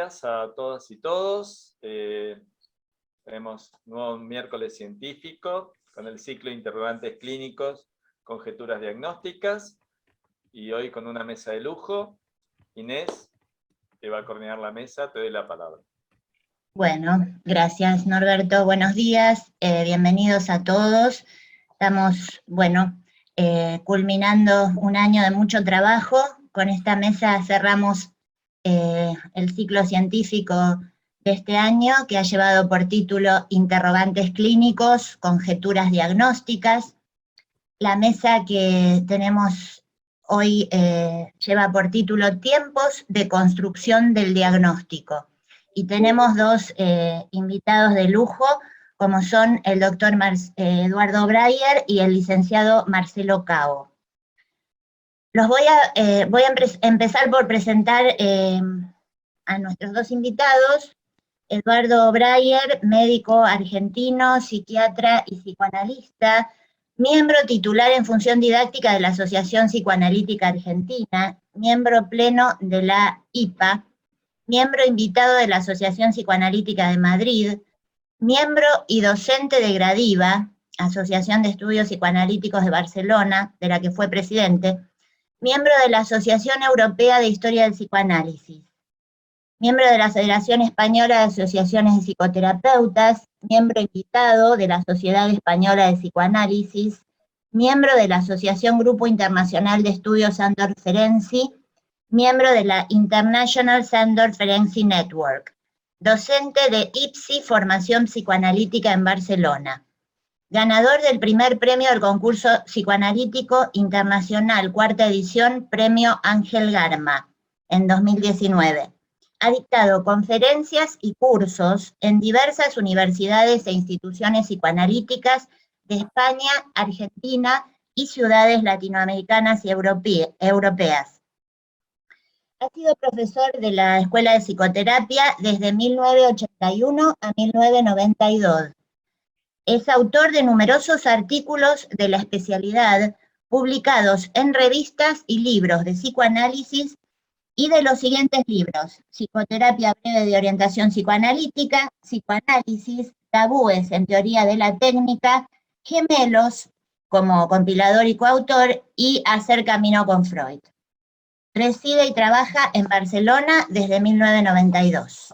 días a todas y todos. Tenemos nuevo miércoles científico con el ciclo Interrogantes Clínicos, Conjeturas Diagnósticas, y hoy con una mesa de lujo. Inés, que va a coordinar la mesa, te doy la palabra. Bueno, gracias Norberto, buenos días, bienvenidos a todos. Estamos, culminando un año de mucho trabajo. Con esta mesa cerramos el ciclo científico de este año, que ha llevado por título Interrogantes Clínicos, Conjeturas Diagnósticas. La mesa que tenemos hoy lleva por título Tiempos de construcción del diagnóstico. Y tenemos dos invitados de lujo, como son el doctor Eduardo Breyer y el licenciado Marcelo Cao. Voy a empezar por presentar a nuestros dos invitados. Eduardo Breyer, médico argentino, psiquiatra y psicoanalista, miembro titular en función didáctica de la Asociación Psicoanalítica Argentina, miembro pleno de la IPA, miembro invitado de la Asociación Psicoanalítica de Madrid, miembro y docente de Gradiva, Asociación de Estudios Psicoanalíticos de Barcelona, de la que fue presidente, miembro de la Asociación Europea de Historia del Psicoanálisis, miembro de la Federación Española de Asociaciones de Psicoterapeutas, miembro invitado de la Sociedad Española de Psicoanálisis, miembro de la Asociación Grupo Internacional de Estudios Sandor-Ferenczi, miembro de la International Sandor-Ferenczi Network, docente de IPSI Formación Psicoanalítica en Barcelona, ganador del primer premio del concurso psicoanalítico internacional, cuarta edición, Premio Ángel Garma, en 2019. Ha dictado conferencias y cursos en diversas universidades e instituciones psicoanalíticas de España, Argentina y ciudades latinoamericanas y europeas. Ha sido profesor de la Escuela de Psicoterapia desde 1981 a 1992. Es autor de numerosos artículos de la especialidad publicados en revistas y libros de psicoanálisis y de los siguientes libros: Psicoterapia breve de orientación psicoanalítica, Psicoanálisis, Tabúes en teoría de la técnica, Gemelos, como compilador y coautor, y Hacer camino con Freud. Reside y trabaja en Barcelona desde 1992.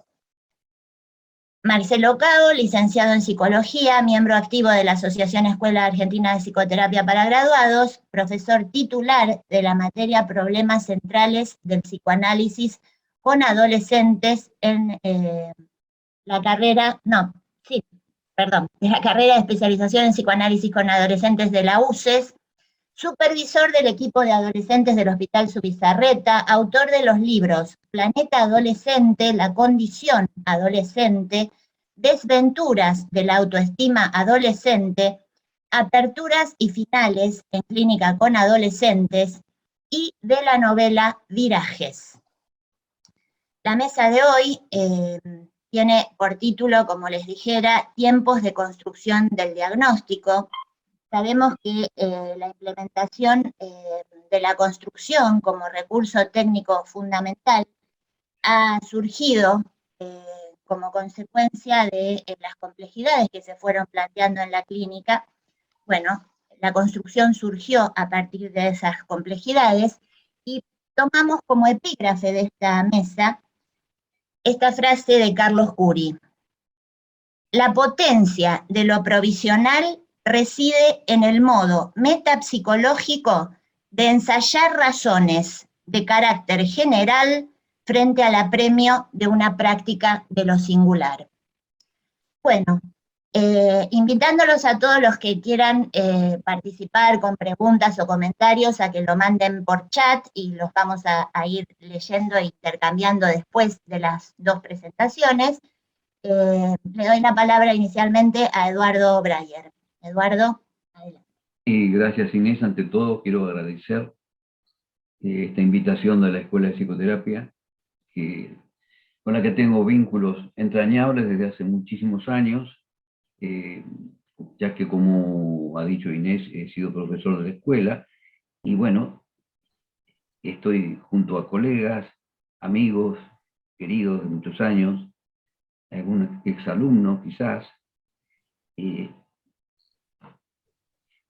Marcelo Cao, licenciado en Psicología, miembro activo de la Asociación Escuela Argentina de Psicoterapia para Graduados, profesor titular de la materia Problemas Centrales del Psicoanálisis con Adolescentes en la carrera de especialización en Psicoanálisis con Adolescentes de la UCES, supervisor del equipo de adolescentes del Hospital Zubizarreta, autor de los libros Planeta Adolescente, La Condición Adolescente, Desventuras de la Autoestima Adolescente, Aperturas y Finales en Clínica con Adolescentes, y de la novela Virajes. La mesa de hoy tiene por título, como les dijera, Tiempos de construcción del diagnóstico. Sabemos que la implementación de la construcción como recurso técnico fundamental ha surgido como consecuencia de las complejidades que se fueron planteando en la clínica. Bueno, la construcción surgió a partir de esas complejidades y tomamos como epígrafe de esta mesa esta frase de Carlos Curi: la potencia de lo provisional reside en el modo metapsicológico de ensayar razones de carácter general frente al apremio de una práctica de lo singular. Bueno, invitándolos a todos los que quieran participar con preguntas o comentarios a que lo manden por chat y los vamos a ir leyendo e intercambiando después de las dos presentaciones. Le doy la palabra inicialmente a Eduardo Breyer. Eduardo, adelante. Gracias Inés. Ante todo quiero agradecer esta invitación de la Escuela de Psicoterapia, con la que tengo vínculos entrañables desde hace muchísimos años, ya que, como ha dicho Inés, he sido profesor de la escuela, y bueno, estoy junto a colegas, amigos, queridos de muchos años, algún exalumno quizás.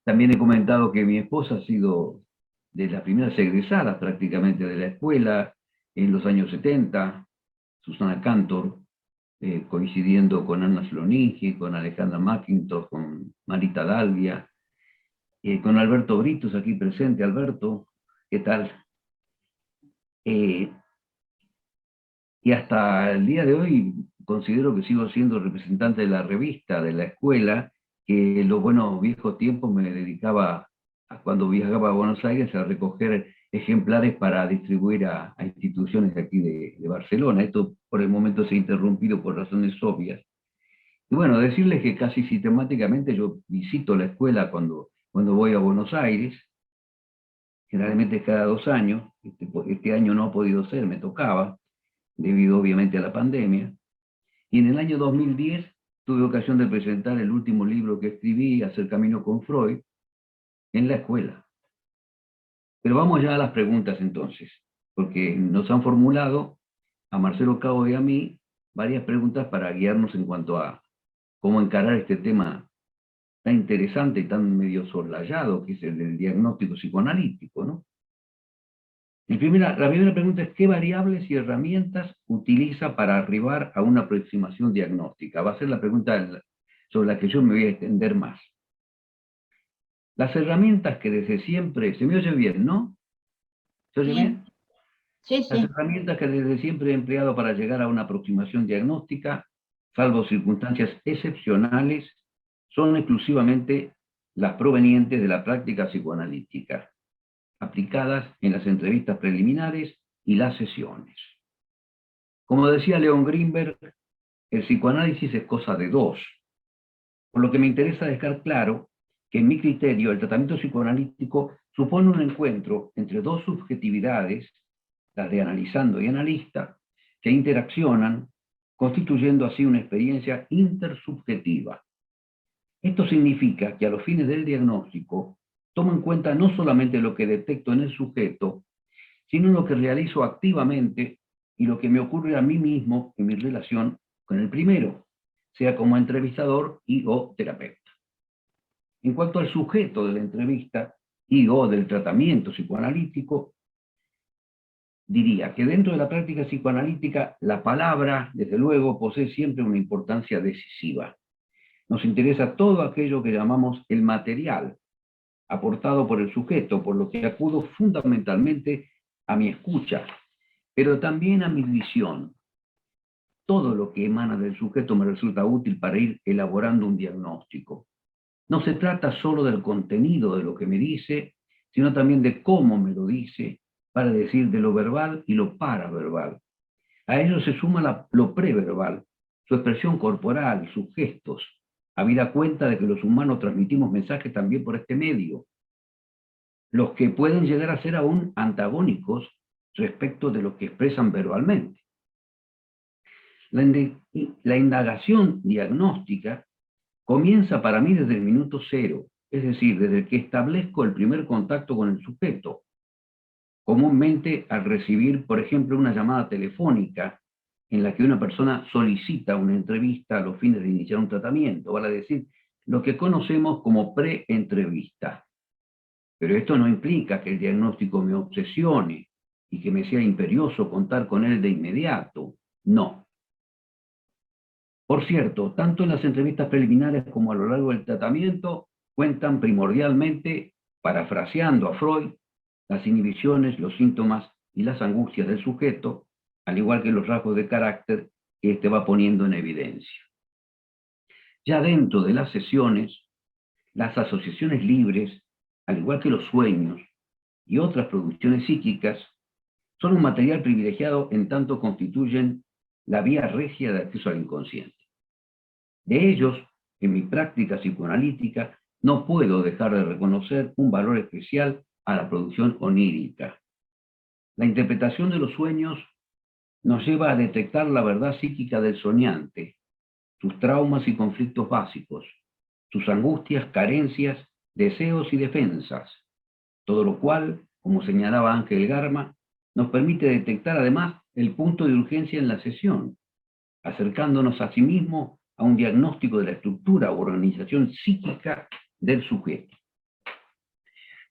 También he comentado que mi esposa ha sido de las primeras egresadas prácticamente de la escuela en los años 70, Susana Cantor, coincidiendo con Anna Sloningi, con Alejandra McIntosh, con Marita Dalvia, con Alberto Britos aquí presente. Alberto, ¿qué tal? Y hasta el día de hoy considero que sigo siendo representante de la revista, de la escuela, que en los buenos viejos tiempos me dedicaba, cuando viajaba a Buenos Aires, a recoger ejemplares para distribuir a instituciones de aquí de Barcelona. Esto por el momento se ha interrumpido por razones obvias. Y bueno, decirles que casi sistemáticamente yo visito la escuela cuando voy a Buenos Aires, generalmente cada 2 años. Este año no ha podido ser, me tocaba, debido obviamente a la pandemia. Y en el año 2010 tuve ocasión de presentar el último libro que escribí, Hacer Camino con Freud, en la escuela. Pero vamos ya a las preguntas entonces, porque nos han formulado a Marcelo Cabo y a mí varias preguntas para guiarnos en cuanto a cómo encarar este tema tan interesante y tan medio soslayado, que es el del diagnóstico psicoanalítico, ¿no? La primera pregunta es: ¿qué variables y herramientas utiliza para arribar a una aproximación diagnóstica? Va a ser la pregunta sobre la que yo me voy a extender más. Las herramientas que desde siempre... ¿Se me oye bien, no? ¿Se oye bien? Sí, sí. Las herramientas que desde siempre he empleado para llegar a una aproximación diagnóstica, salvo circunstancias excepcionales, son exclusivamente las provenientes de la práctica psicoanalítica, aplicadas en las entrevistas preliminares y las sesiones. Como decía Leon Greenberg, el psicoanálisis es cosa de dos, por lo que me interesa dejar claro que en mi criterio el tratamiento psicoanalítico supone un encuentro entre dos subjetividades, las de analizando y analista, que interaccionan, constituyendo así una experiencia intersubjetiva. Esto significa que a los fines del diagnóstico tomo en cuenta no solamente lo que detecto en el sujeto, sino lo que realizo activamente y lo que me ocurre a mí mismo en mi relación con el primero, sea como entrevistador y o terapeuta. En cuanto al sujeto de la entrevista y o del tratamiento psicoanalítico, diría que dentro de la práctica psicoanalítica la palabra, desde luego, posee siempre una importancia decisiva. Nos interesa todo aquello que llamamos el material aportado por el sujeto, por lo que acudo fundamentalmente a mi escucha, pero también a mi visión. Todo lo que emana del sujeto me resulta útil para ir elaborando un diagnóstico. No se trata solo del contenido de lo que me dice, sino también de cómo me lo dice, para decir de lo verbal y lo paraverbal. A ello se suma lo preverbal, su expresión corporal, sus gestos, habida cuenta de que los humanos transmitimos mensajes también por este medio, los que pueden llegar a ser aún antagónicos respecto de lo que expresan verbalmente. La indagación diagnóstica comienza para mí desde el minuto cero, es decir, desde que establezco el primer contacto con el sujeto, comúnmente al recibir, por ejemplo, una llamada telefónica en la que una persona solicita una entrevista a los fines de iniciar un tratamiento, vale decir, lo que conocemos como pre-entrevista. Pero esto no implica que el diagnóstico me obsesione y que me sea imperioso contar con él de inmediato, no. Por cierto, tanto en las entrevistas preliminares como a lo largo del tratamiento, cuentan primordialmente, parafraseando a Freud, las inhibiciones, los síntomas y las angustias del sujeto, al igual que los rasgos de carácter que éste va poniendo en evidencia. Ya dentro de las sesiones, las asociaciones libres, al igual que los sueños y otras producciones psíquicas, son un material privilegiado en tanto constituyen la vía regia de acceso al inconsciente. De ellos, en mi práctica psicoanalítica, no puedo dejar de reconocer un valor especial a la producción onírica. La interpretación de los sueños nos lleva a detectar la verdad psíquica del soñante, sus traumas y conflictos básicos, sus angustias, carencias, deseos y defensas, todo lo cual, como señalaba Ángel Garma, nos permite detectar además el punto de urgencia en la sesión, acercándonos a sí mismo a un diagnóstico de la estructura o organización psíquica del sujeto.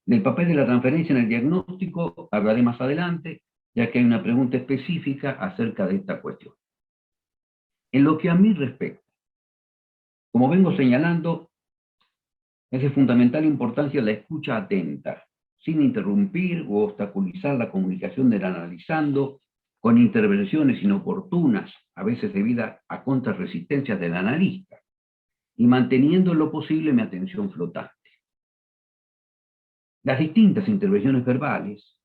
Del papel de la transferencia en el diagnóstico hablaré más adelante, ya que hay una pregunta específica acerca de esta cuestión. En lo que a mí respecta, como vengo señalando, es de fundamental importancia la escucha atenta, sin interrumpir o obstaculizar la comunicación del analizando, con intervenciones inoportunas, a veces debidas a contrarresistencias del analista, y manteniendo en lo posible mi atención flotante. Las distintas intervenciones verbales,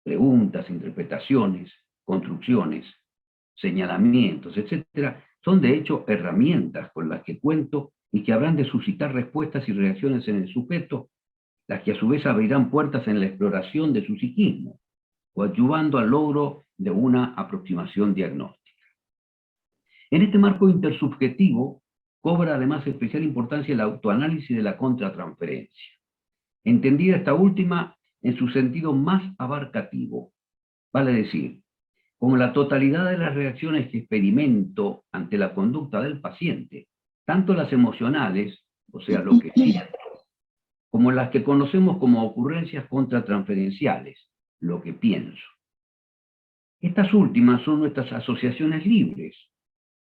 preguntas, interpretaciones, construcciones, señalamientos, etc., son de hecho herramientas con las que cuento y que habrán de suscitar respuestas y reacciones en el sujeto, las que a su vez abrirán puertas en la exploración de su psiquismo, coadyuvando al logro de una aproximación diagnóstica. En este marco intersubjetivo, cobra además especial importancia el autoanálisis de la contratransferencia, entendida esta última en su sentido más abarcativo, vale decir, como la totalidad de las reacciones que experimento ante la conducta del paciente, tanto las emocionales, o sea, lo que siento, como las que conocemos como ocurrencias contratransferenciales, lo que pienso. Estas últimas son nuestras asociaciones libres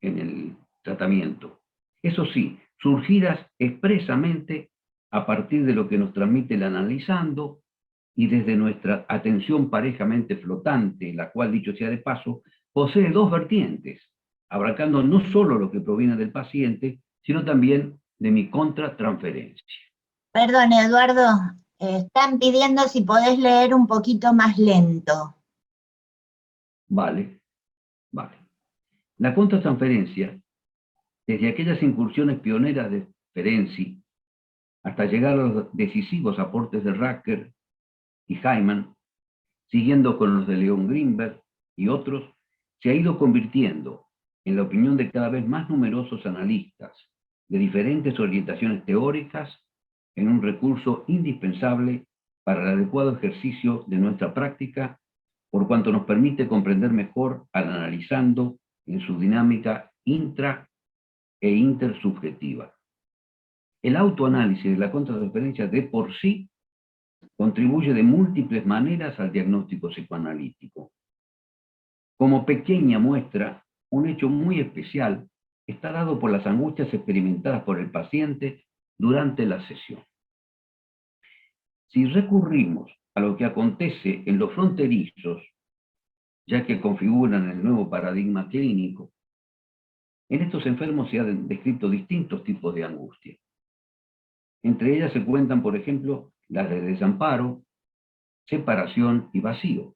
en el tratamiento. Eso sí, surgidas expresamente a partir de lo que nos transmite el analizando y desde nuestra atención parejamente flotante, la cual, dicho sea de paso, posee dos vertientes, abarcando no solo lo que proviene del paciente, sino también de mi contratransferencia. Perdón, Eduardo, están pidiendo si podés leer un poquito más lento. Vale. La contratransferencia, desde aquellas incursiones pioneras de Ferenczi, hasta llegar a los decisivos aportes de Racker y Hyman, siguiendo con los de Leon Greenberg y otros, se ha ido convirtiendo, en la opinión de cada vez más numerosos analistas de diferentes orientaciones teóricas, en un recurso indispensable para el adecuado ejercicio de nuestra práctica, por cuanto nos permite comprender mejor al analizando en su dinámica intra e intersubjetiva. El autoanálisis de la contratransferencia de por sí contribuye de múltiples maneras al diagnóstico psicoanalítico. Como pequeña muestra, un hecho muy especial está dado por las angustias experimentadas por el paciente durante la sesión. Si recurrimos a lo que acontece en los fronterizos, ya que configuran el nuevo paradigma clínico, en estos enfermos se han descrito distintos tipos de angustia. Entre ellas se cuentan, por ejemplo, las de desamparo, separación y vacío.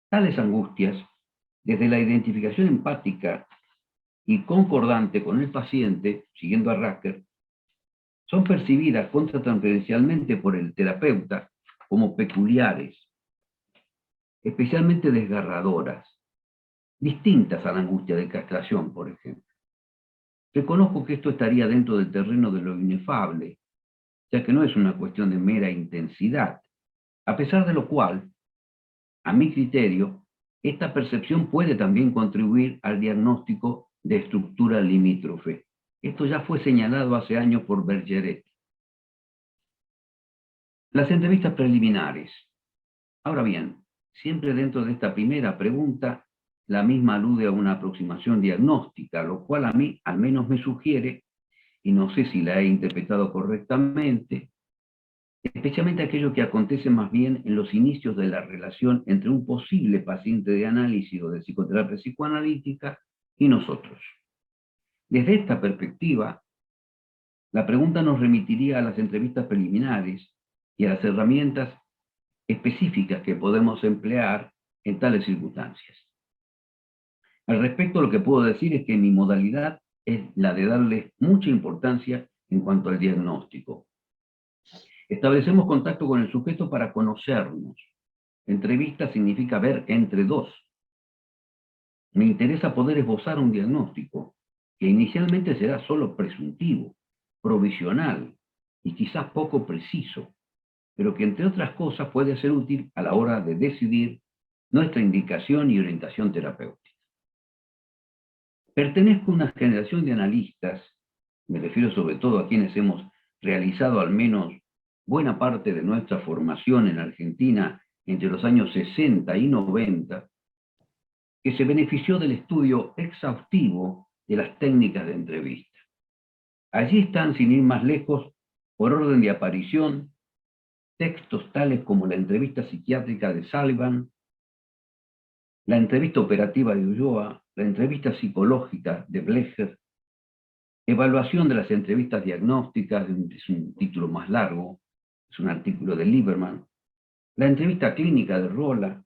Tales angustias, desde la identificación empática y concordante con el paciente, siguiendo a Racker, son percibidas contratransferencialmente por el terapeuta como peculiares, especialmente desgarradoras, distintas a la angustia de castración, por ejemplo. Reconozco que esto estaría dentro del terreno de lo inefable, ya que no es una cuestión de mera intensidad, a pesar de lo cual, a mi criterio, esta percepción puede también contribuir al diagnóstico de estructura limítrofe. Esto ya fue señalado hace años por Bergeret. Las entrevistas preliminares. Ahora bien, siempre dentro de esta primera pregunta, la misma alude a una aproximación diagnóstica, lo cual a mí al menos me sugiere, y no sé si la he interpretado correctamente, especialmente aquello que acontece más bien en los inicios de la relación entre un posible paciente de análisis o de psicoterapia psicoanalítica y nosotros. Desde esta perspectiva, la pregunta nos remitiría a las entrevistas preliminares y a las herramientas específicas que podemos emplear en tales circunstancias. Al respecto, lo que puedo decir es que mi modalidad es la de darle mucha importancia en cuanto al diagnóstico. Establecemos contacto con el sujeto para conocernos. Entrevista significa ver entre dos. Me interesa poder esbozar un diagnóstico, que inicialmente será solo presuntivo, provisional y quizás poco preciso, pero que entre otras cosas puede ser útil a la hora de decidir nuestra indicación y orientación terapéutica. Pertenezco a una generación de analistas, me refiero sobre todo a quienes hemos realizado al menos buena parte de nuestra formación en Argentina entre los años 60 y 90, que se benefició del estudio exhaustivo de las técnicas de entrevista. Allí están, sin ir más lejos, por orden de aparición, textos tales como la entrevista psiquiátrica de Sullivan, la entrevista operativa de Ulloa, la entrevista psicológica de Blecher, evaluación de las entrevistas diagnósticas, es un título más largo, es un artículo de Lieberman, la entrevista clínica de Rolla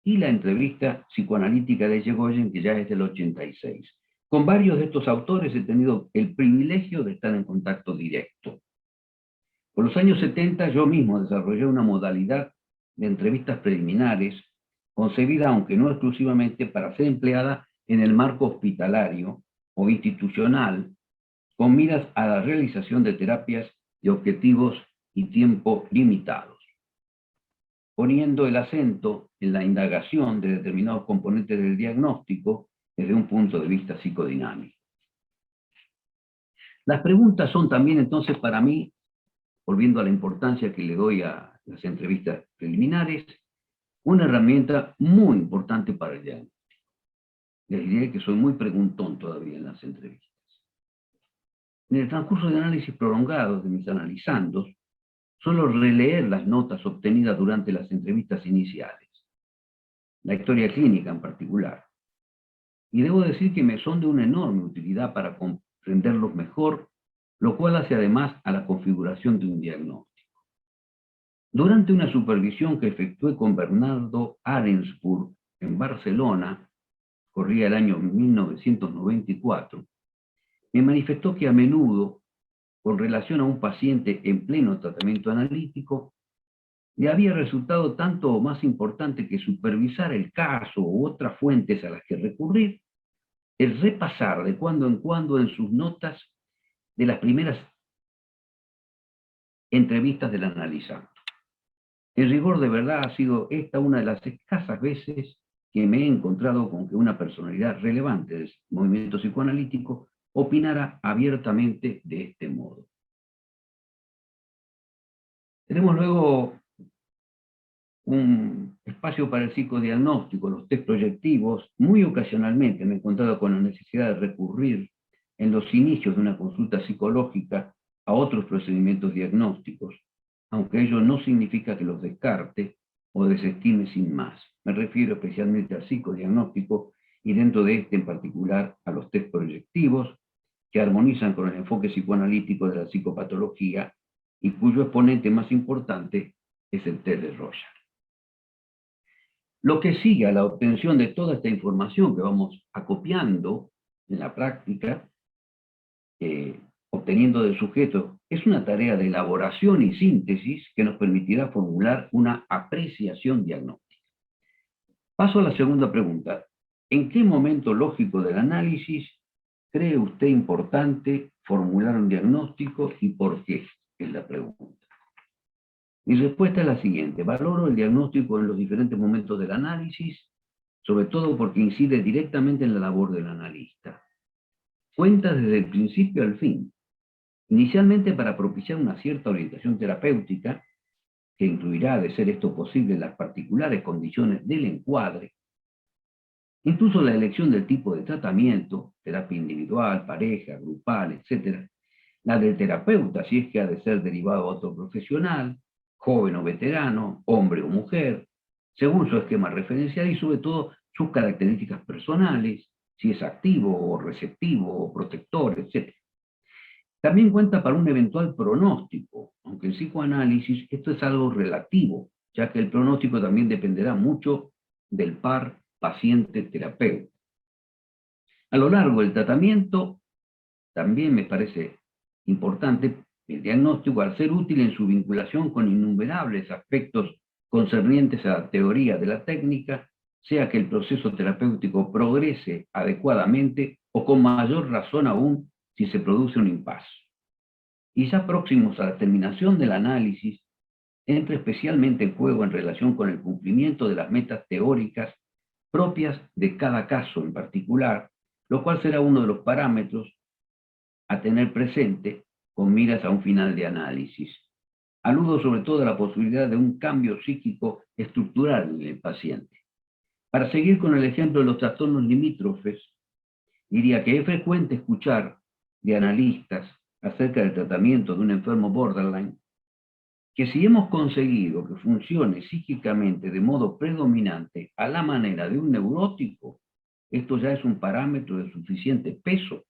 y la entrevista psicoanalítica de Yegoyen, que ya es del 86. Con varios de estos autores he tenido el privilegio de estar en contacto directo. Por los años 70 yo mismo desarrollé una modalidad de entrevistas preliminares, concebida, aunque no exclusivamente, para ser empleada en el marco hospitalario o institucional, con miras a la realización de terapias de objetivos y tiempo limitados, poniendo el acento en la indagación de determinados componentes del diagnóstico desde un punto de vista psicodinámico. Las preguntas son también entonces para mí, volviendo a la importancia que le doy a las entrevistas preliminares, una herramienta muy importante para el diagnóstico. Les diré que soy muy preguntón todavía en las entrevistas. En el transcurso de análisis prolongados de mis analizandos, suelo releer las notas obtenidas durante las entrevistas iniciales, la historia clínica en particular, y debo decir que me son de una enorme utilidad para comprenderlos mejor, lo cual hace además a la configuración de un diagnóstico. Durante una supervisión que efectué con Bernardo Arensburg en Barcelona, corría el año 1994, me manifestó que a menudo, con relación a un paciente en pleno tratamiento analítico, le había resultado tanto o más importante que supervisar el caso u otras fuentes a las que recurrir, el repasar de cuando en cuando en sus notas de las primeras entrevistas del analizante. En rigor, de verdad, ha sido esta una de las escasas veces que me he encontrado con que una personalidad relevante del movimiento psicoanalítico opinara abiertamente de este modo. Tenemos luego un espacio para el psicodiagnóstico, los test proyectivos. Muy ocasionalmente me he encontrado con la necesidad de recurrir en los inicios de una consulta psicológica a otros procedimientos diagnósticos, aunque ello no significa que los descarte o desestime sin más. Me refiero especialmente al psicodiagnóstico y dentro de este en particular a los test proyectivos, que armonizan con el enfoque psicoanalítico de la psicopatología y cuyo exponente más importante es el test de Rorschach. Lo que sigue a la obtención de toda esta información que vamos acopiando en la práctica, obteniendo del sujeto, es una tarea de elaboración y síntesis que nos permitirá formular una apreciación diagnóstica. Paso a la segunda pregunta. ¿En qué momento lógico del análisis cree usted importante formular un diagnóstico y por qué? Es la pregunta. Mi respuesta es la siguiente. Valoro el diagnóstico en los diferentes momentos del análisis, sobre todo porque incide directamente en la labor del analista. Cuenta desde el principio al fin. Inicialmente para propiciar una cierta orientación terapéutica, que incluirá, de ser esto posible, las particulares condiciones del encuadre, incluso la elección del tipo de tratamiento, terapia individual, pareja, grupal, etc., la del terapeuta, si es que ha de ser derivado a otro profesional, joven o veterano, hombre o mujer, según su esquema referencial y sobre todo sus características personales, si es activo o receptivo o protector, etc. También cuenta para un eventual pronóstico, aunque en psicoanálisis esto es algo relativo, ya que el pronóstico también dependerá mucho del par paciente-terapeuta. A lo largo del tratamiento, también me parece importante el diagnóstico, al ser útil en su vinculación con innumerables aspectos concernientes a la teoría de la técnica, sea que el proceso terapéutico progrese adecuadamente o con mayor razón aún si se produce un impasse. Y ya próximos a la terminación del análisis, entra especialmente en juego en relación con el cumplimiento de las metas teóricas propias de cada caso en particular, lo cual será uno de los parámetros a tener presente con miras a un final de análisis. Aludo sobre todo a la posibilidad de un cambio psíquico estructural en el paciente. Para seguir con el ejemplo de los trastornos limítrofes, diría que es frecuente escuchar de analistas acerca del tratamiento de un enfermo borderline, que si hemos conseguido que funcione psíquicamente de modo predominante a la manera de un neurótico, esto ya es un parámetro de suficiente peso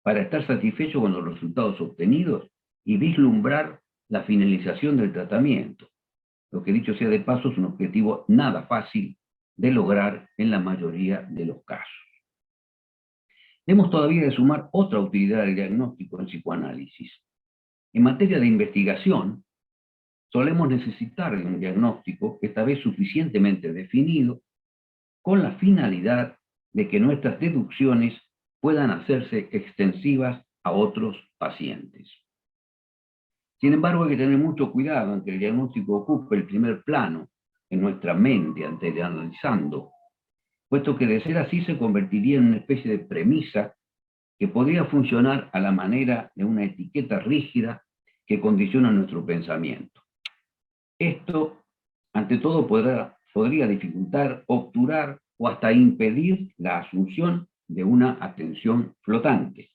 para estar satisfecho con los resultados obtenidos y vislumbrar la finalización del tratamiento. Lo que dicho sea de paso es un objetivo nada fácil de lograr en la mayoría de los casos. Hemos todavía de sumar otra utilidad del diagnóstico en psicoanálisis. En materia de investigación, solemos necesitar de un diagnóstico, esta vez suficientemente definido, con la finalidad de que nuestras deducciones puedan hacerse extensivas a otros pacientes. Sin embargo, hay que tener mucho cuidado en que el diagnóstico ocupe el primer plano en nuestra mente antes de analizando, puesto que de ser así se convertiría en una especie de premisa que podría funcionar a la manera de una etiqueta rígida que condiciona nuestro pensamiento. Esto, ante todo, podría dificultar, obturar o hasta impedir la asunción de una atención flotante.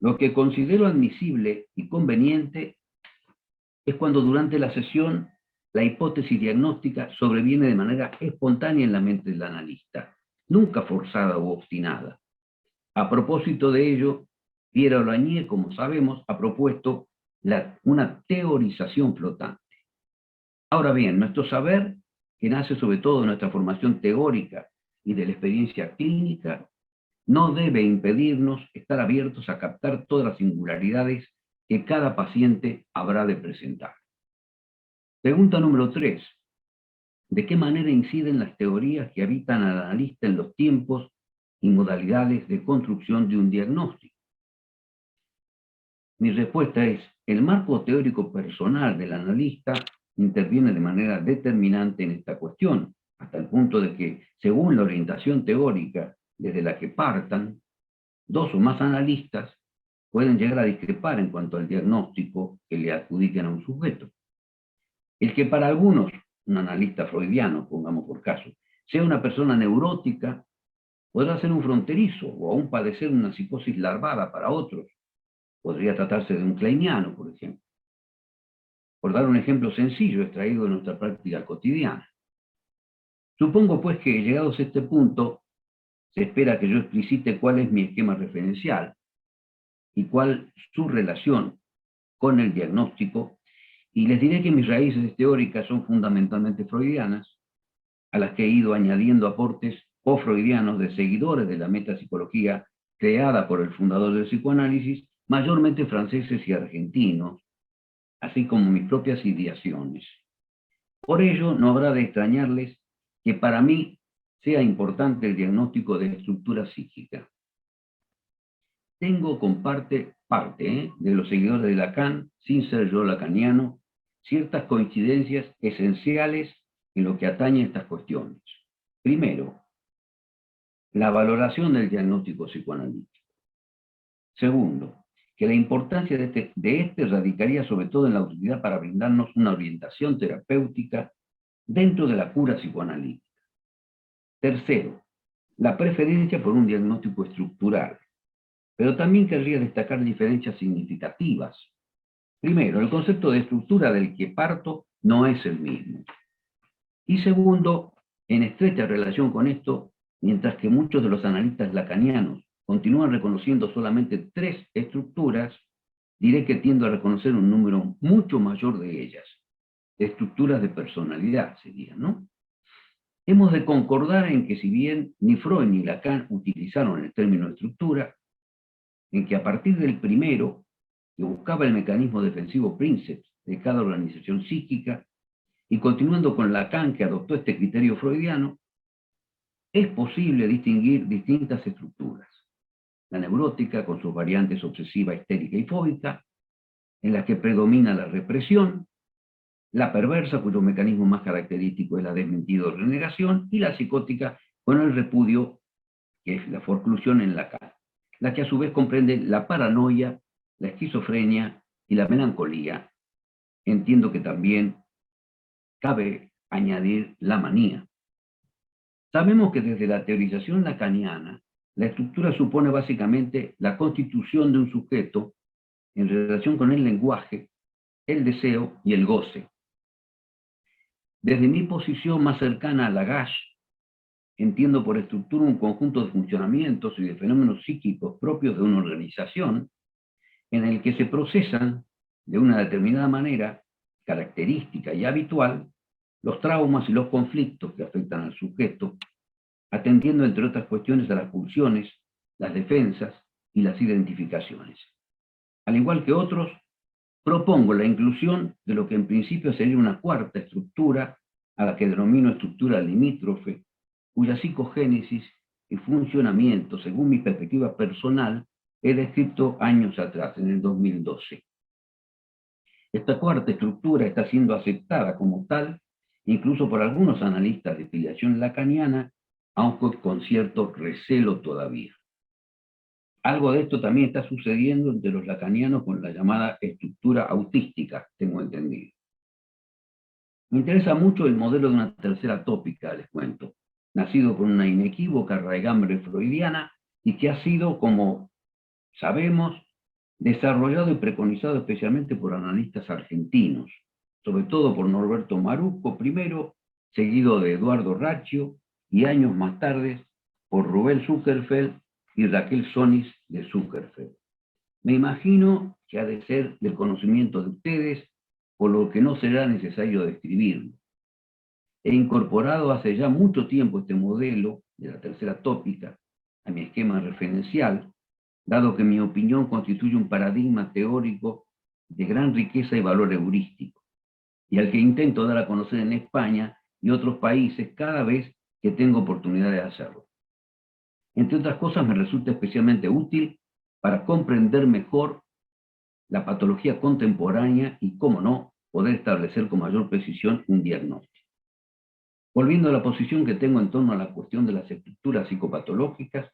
Lo que considero admisible y conveniente es cuando durante la sesión la hipótesis diagnóstica sobreviene de manera espontánea en la mente del analista, nunca forzada u obstinada. A propósito de ello, Pierre Olagnier, como sabemos, ha propuesto una teorización flotante. Ahora bien, nuestro saber, que nace sobre todo de nuestra formación teórica y de la experiencia clínica, no debe impedirnos estar abiertos a captar todas las singularidades que cada paciente habrá de presentar. Pregunta número 3. ¿De qué manera inciden las teorías que habitan al analista en los tiempos y modalidades de construcción de un diagnóstico? Mi respuesta es: el marco teórico personal del analista interviene de manera determinante en esta cuestión, hasta el punto de que, según la orientación teórica desde la que partan, dos o más analistas pueden llegar a discrepar en cuanto al diagnóstico que le adjudiquen a un sujeto. El que para algunos, un analista freudiano, pongamos por caso, sea una persona neurótica, podrá ser un fronterizo o aún padecer una psicosis larvada para otros. Podría tratarse de un kleiniano, por ejemplo. Por dar un ejemplo sencillo extraído de nuestra práctica cotidiana. Supongo pues que, llegados a este punto, se espera que yo explicite cuál es mi esquema referencial y cuál su relación con el diagnóstico, y les diré que mis raíces teóricas son fundamentalmente freudianas, a las que he ido añadiendo aportes freudianos de seguidores de la metapsicología creada por el fundador del psicoanálisis, mayormente franceses y argentinos, así como mis propias ideaciones. Por ello, no habrá de extrañarles que para mí sea importante el diagnóstico de estructura psíquica. Tengo con parte de los seguidores de Lacan, sin ser yo lacaniano, ciertas coincidencias esenciales en lo que atañe a estas cuestiones. Primero, la valoración del diagnóstico psicoanalítico. Segundo, que la importancia de este radicaría sobre todo en la utilidad para brindarnos una orientación terapéutica dentro de la cura psicoanalítica. Tercero, la preferencia por un diagnóstico estructural. Pero también querría destacar diferencias significativas. Primero, el concepto de estructura del que parto no es el mismo. Y segundo, en estrecha relación con esto, mientras que muchos de los analistas lacanianos continúan reconociendo solamente 3 estructuras, diré que tiendo a reconocer un número mucho mayor de ellas. Estructuras de personalidad serían, ¿no? Hemos de concordar en que si bien ni Freud ni Lacan utilizaron el término estructura, en que a partir del primero, que buscaba el mecanismo defensivo princeps de cada organización psíquica, y continuando con Lacan, que adoptó este criterio freudiano, es posible distinguir distintas estructuras. La neurótica, con sus variantes obsesiva, histérica y fóbica, en la que predomina la represión; la perversa, cuyo mecanismo más característico es la desmentido o renegación, y la psicótica, con el repudio, que es la forclusión en Lacan, la que a su vez comprende la paranoia, la esquizofrenia y la melancolía. Entiendo que también cabe añadir la manía. Sabemos que desde la teorización lacaniana, la estructura supone básicamente la constitución de un sujeto en relación con el lenguaje, el deseo y el goce. Desde mi posición más cercana a Lagash, entiendo por estructura un conjunto de funcionamientos y de fenómenos psíquicos propios de una organización en el que se procesan de una determinada manera, característica y habitual, los traumas y los conflictos que afectan al sujeto, atendiendo entre otras cuestiones a las pulsiones, las defensas y las identificaciones. Al igual que otros, propongo la inclusión de lo que en principio sería una cuarta estructura, a la que denomino estructura limítrofe, cuya psicogénesis y funcionamiento, según mi perspectiva personal, he descrito años atrás, en el 2012. Esta cuarta estructura está siendo aceptada como tal, incluso por algunos analistas de filiación lacaniana, aunque con cierto recelo todavía. Algo de esto también está sucediendo entre los lacanianos con la llamada estructura autística, tengo entendido. Me interesa mucho el modelo de una tercera tópica, les cuento, nacido con una inequívoca raigambre freudiana y que ha sido, como sabemos, desarrollado y preconizado especialmente por analistas argentinos, sobre todo por Norberto Maruco primero, seguido de Eduardo Raccio, y años más tarde por Rubén Zuckerfeld y Raquel Sonis de Zuckerfeld. Me imagino que ha de ser del conocimiento de ustedes, por lo que no será necesario describirlo. He incorporado hace ya mucho tiempo este modelo de la tercera tópica a mi esquema referencial, dado que en mi opinión constituye un paradigma teórico de gran riqueza y valor heurístico, y al que intento dar a conocer en España y otros países cada vez que tengo oportunidad de hacerlo. Entre otras cosas, me resulta especialmente útil para comprender mejor la patología contemporánea y, cómo no, poder establecer con mayor precisión un diagnóstico. Volviendo a la posición que tengo en torno a la cuestión de las estructuras psicopatológicas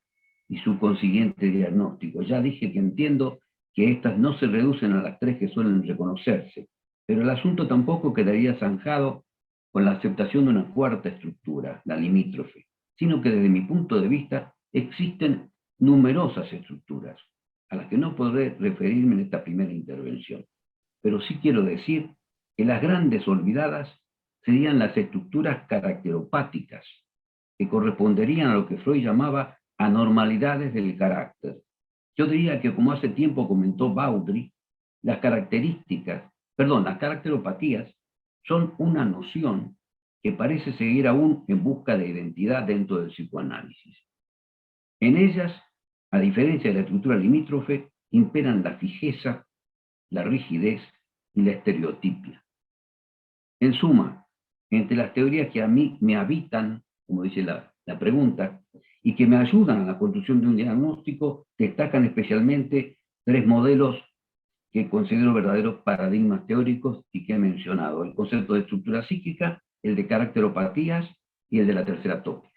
y su consiguiente diagnóstico, ya dije que entiendo que estas no se reducen a las tres que suelen reconocerse, pero el asunto tampoco quedaría zanjado con la aceptación de una cuarta estructura, la limítrofe, sino que desde mi punto de vista existen numerosas estructuras, a las que no podré referirme en esta primera intervención. Pero sí quiero decir que las grandes olvidadas serían las estructuras caracteropáticas, que corresponderían a lo que Freud llamaba anormalidades del carácter. Yo diría que, como hace tiempo comentó Baudry, las caracteropatías son una noción que parece seguir aún en busca de identidad dentro del psicoanálisis. En ellas, a diferencia de la estructura limítrofe, imperan la fijeza, la rigidez y la estereotipia. En suma, entre las teorías que a mí me habitan, como dice la pregunta, y que me ayudan a la construcción de un diagnóstico, destacan especialmente tres modelos que considero verdaderos paradigmas teóricos y que he mencionado: el concepto de estructura psíquica, el de caracteropatías y el de la tercera tópica.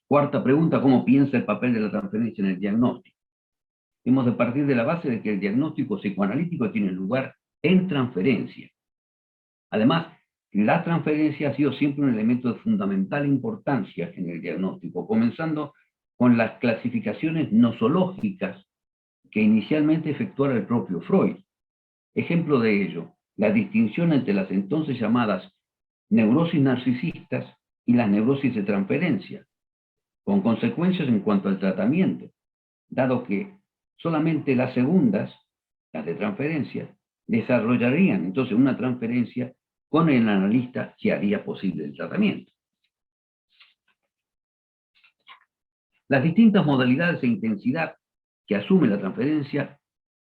Cuarta pregunta: ¿cómo piensa el papel de la transferencia en el diagnóstico? Hemos de partir de la base de que el diagnóstico psicoanalítico tiene lugar en transferencia. Además, la transferencia ha sido siempre un elemento de fundamental importancia en el diagnóstico, comenzando con las clasificaciones nosológicas que inicialmente efectuara el propio Freud. Ejemplo de ello, la distinción entre las entonces llamadas neurosis narcisistas y las neurosis de transferencia, con consecuencias en cuanto al tratamiento, dado que solamente las segundas, las de transferencia, desarrollarían entonces una transferencia con el analista que haría posible el tratamiento. Las distintas modalidades e intensidad que asume la transferencia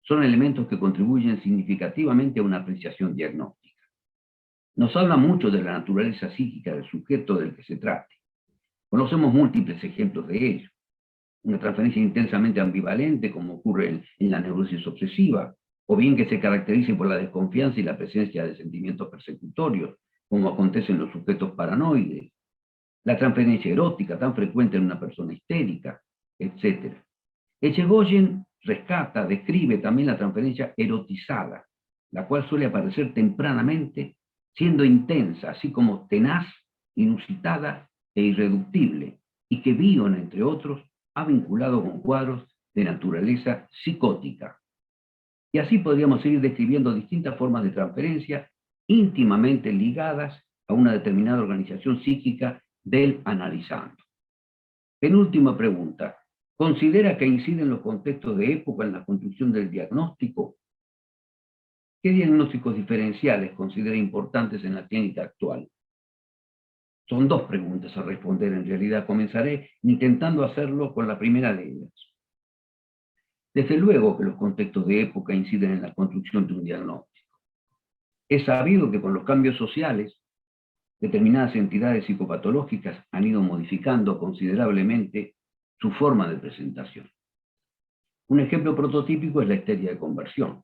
son elementos que contribuyen significativamente a una apreciación diagnóstica. Nos habla mucho de la naturaleza psíquica del sujeto del que se trate. Conocemos múltiples ejemplos de ello. Una transferencia intensamente ambivalente, como ocurre en la neurosis obsesiva, o bien que se caracterice por la desconfianza y la presencia de sentimientos persecutorios, como acontece en los sujetos paranoides, la transferencia erótica tan frecuente en una persona histérica, etc. Echegoyen rescata, describe también la transferencia erotizada, la cual suele aparecer tempranamente, siendo intensa, así como tenaz, inusitada e irreductible, y que Bion, entre otros, ha vinculado con cuadros de naturaleza psicótica. Y así podríamos seguir describiendo distintas formas de transferencia íntimamente ligadas a una determinada organización psíquica del analizando. Penúltima pregunta. ¿Considera que inciden los contextos de época en la construcción del diagnóstico? ¿Qué diagnósticos diferenciales considera importantes en la clínica actual? Son dos preguntas a responder en realidad. Comenzaré intentando hacerlo con la primera de ellas. Desde luego que los contextos de época inciden en la construcción de un diagnóstico. Es sabido que con los cambios sociales, determinadas entidades psicopatológicas han ido modificando considerablemente su forma de presentación. Un ejemplo prototípico es la histeria de conversión.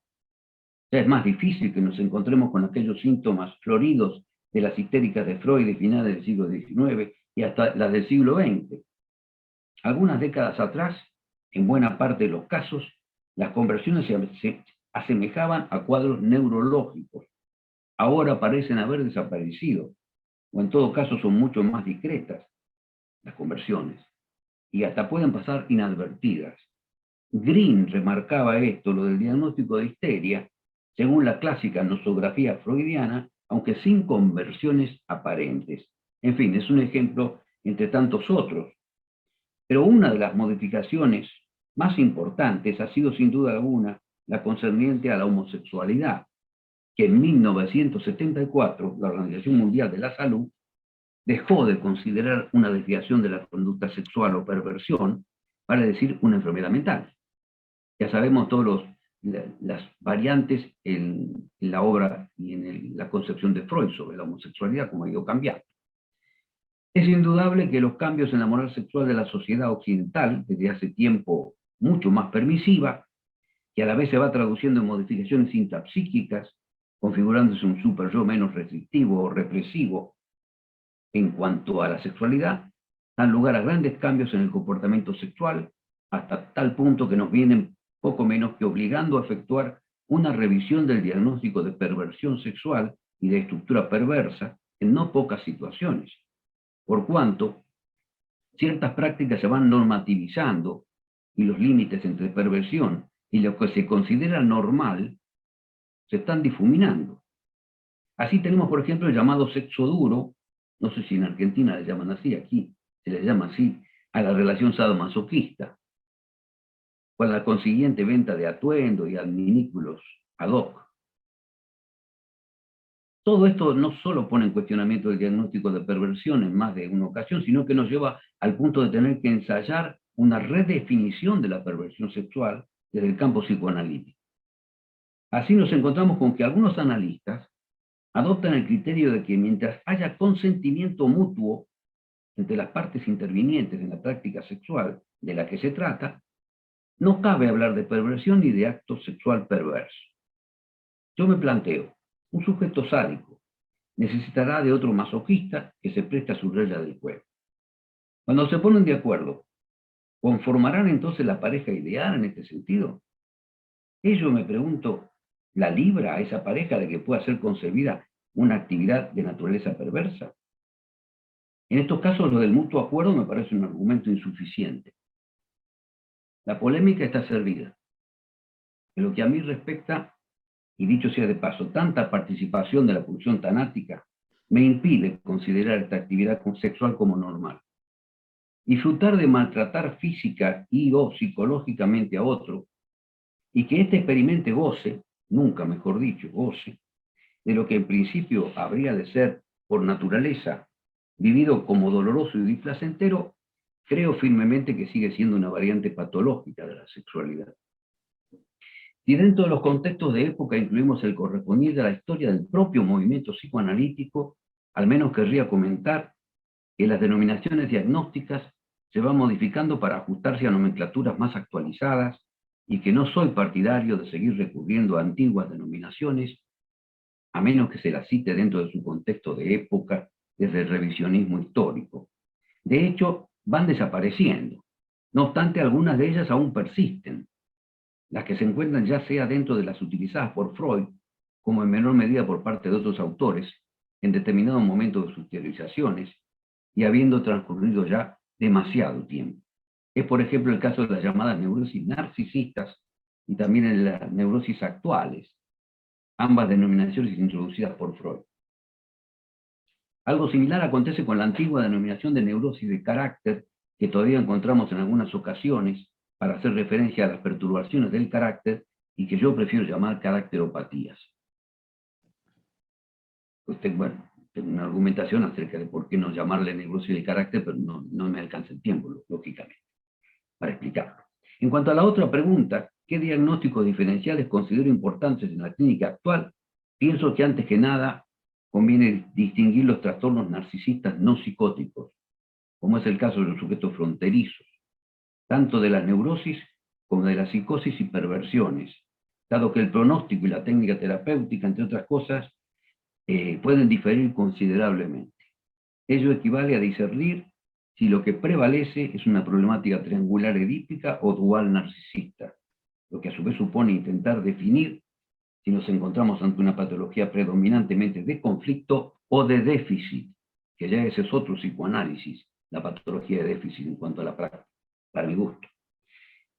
Ya es más difícil que nos encontremos con aquellos síntomas floridos de las histéricas de Freud de finales del siglo XIX y hasta las del siglo XX. Algunas décadas atrás, en buena parte de los casos, las conversiones se asemejaban a cuadros neurológicos. Ahora parecen haber desaparecido, o en todo caso son mucho más discretas las conversiones, y hasta pueden pasar inadvertidas. Green remarcaba esto, lo del diagnóstico de histeria, según la clásica nosografía freudiana, aunque sin conversiones aparentes. En fin, es un ejemplo entre tantos otros. Pero una de las modificaciones más importantes ha sido sin duda alguna la concerniente a la homosexualidad, que en 1974 la Organización Mundial de la Salud dejó de considerar una desviación de la conducta sexual o perversión para decir una enfermedad mental. Ya sabemos todas las variantes en la obra y en la concepción de Freud sobre la homosexualidad, como ha ido cambiando. Es indudable que los cambios en la moral sexual de la sociedad occidental, desde hace tiempo mucho más permisiva, que a la vez se va traduciendo en modificaciones intrapsíquicas, configurándose un super-yo menos restrictivo o represivo en cuanto a la sexualidad, dan lugar a grandes cambios en el comportamiento sexual, hasta tal punto que nos vienen poco menos que obligando a efectuar una revisión del diagnóstico de perversión sexual y de estructura perversa en no pocas situaciones, por cuanto ciertas prácticas se van normativizando y los límites entre perversión y lo que se considera normal se están difuminando. Así tenemos, por ejemplo, el llamado sexo duro, no sé si en Argentina le llaman así, aquí se le llama así, a la relación sadomasoquista, con la consiguiente venta de atuendo y adminículos ad hoc. Todo esto no solo pone en cuestionamiento el diagnóstico de perversión en más de una ocasión, sino que nos lleva al punto de tener que ensayar una redefinición de la perversión sexual desde el campo psicoanalítico. Así nos encontramos con que algunos analistas adoptan el criterio de que mientras haya consentimiento mutuo entre las partes intervinientes en la práctica sexual de la que se trata, no cabe hablar de perversión ni de acto sexual perverso. Yo me planteo, un sujeto sádico necesitará de otro masoquista que se preste a su regla del juego. Cuando se ponen de acuerdo, ¿conformarán entonces la pareja ideal en este sentido? Ello, me pregunto, ¿la libra a esa pareja de que pueda ser concebida una actividad de naturaleza perversa? En estos casos, lo del mutuo acuerdo me parece un argumento insuficiente. La polémica está servida. En lo que a mí respecta, y dicho sea de paso, tanta participación de la pulsión tanática me impide considerar esta actividad sexual como normal. Disfrutar de maltratar física y o psicológicamente a otro, y que éste experimente goce, nunca mejor dicho, goce, de lo que en principio habría de ser, por naturaleza, vivido como doloroso y displacentero, creo firmemente que sigue siendo una variante patológica de la sexualidad. Y dentro de los contextos de época incluimos el correspondiente a la historia del propio movimiento psicoanalítico, al menos querría comentar que las denominaciones diagnósticas se van modificando para ajustarse a nomenclaturas más actualizadas y que no soy partidario de seguir recurriendo a antiguas denominaciones, a menos que se las cite dentro de su contexto de época, desde el revisionismo histórico. De hecho, van desapareciendo. No obstante, algunas de ellas aún persisten. Las que se encuentran ya sea dentro de las utilizadas por Freud, como en menor medida por parte de otros autores, en determinado momento de sus teorizaciones, y habiendo transcurrido ya demasiado tiempo. Es, por ejemplo, el caso de las llamadas neurosis narcisistas y también en las neurosis actuales, ambas denominaciones introducidas por Freud. Algo similar acontece con la antigua denominación de neurosis de carácter, que todavía encontramos en algunas ocasiones para hacer referencia a las perturbaciones del carácter y que yo prefiero llamar caracteropatías. Bueno, tengo una argumentación acerca de por qué no llamarle neurosis del carácter, pero no me alcanza el tiempo, lógicamente, para explicarlo. En cuanto a la otra pregunta, ¿qué diagnósticos diferenciales considero importantes en la clínica actual? Pienso que antes que nada conviene distinguir los trastornos narcisistas no psicóticos, como es el caso de los sujetos fronterizos, tanto de la neurosis como de la psicosis y perversiones, dado que el pronóstico y la técnica terapéutica, entre otras cosas, pueden diferir considerablemente. Ello equivale a discernir si lo que prevalece es una problemática triangular edípica o dual narcisista, lo que a su vez supone intentar definir si nos encontramos ante una patología predominantemente de conflicto o de déficit, que ya ese es otro psicoanálisis, la patología de déficit en cuanto a la práctica, para mi gusto.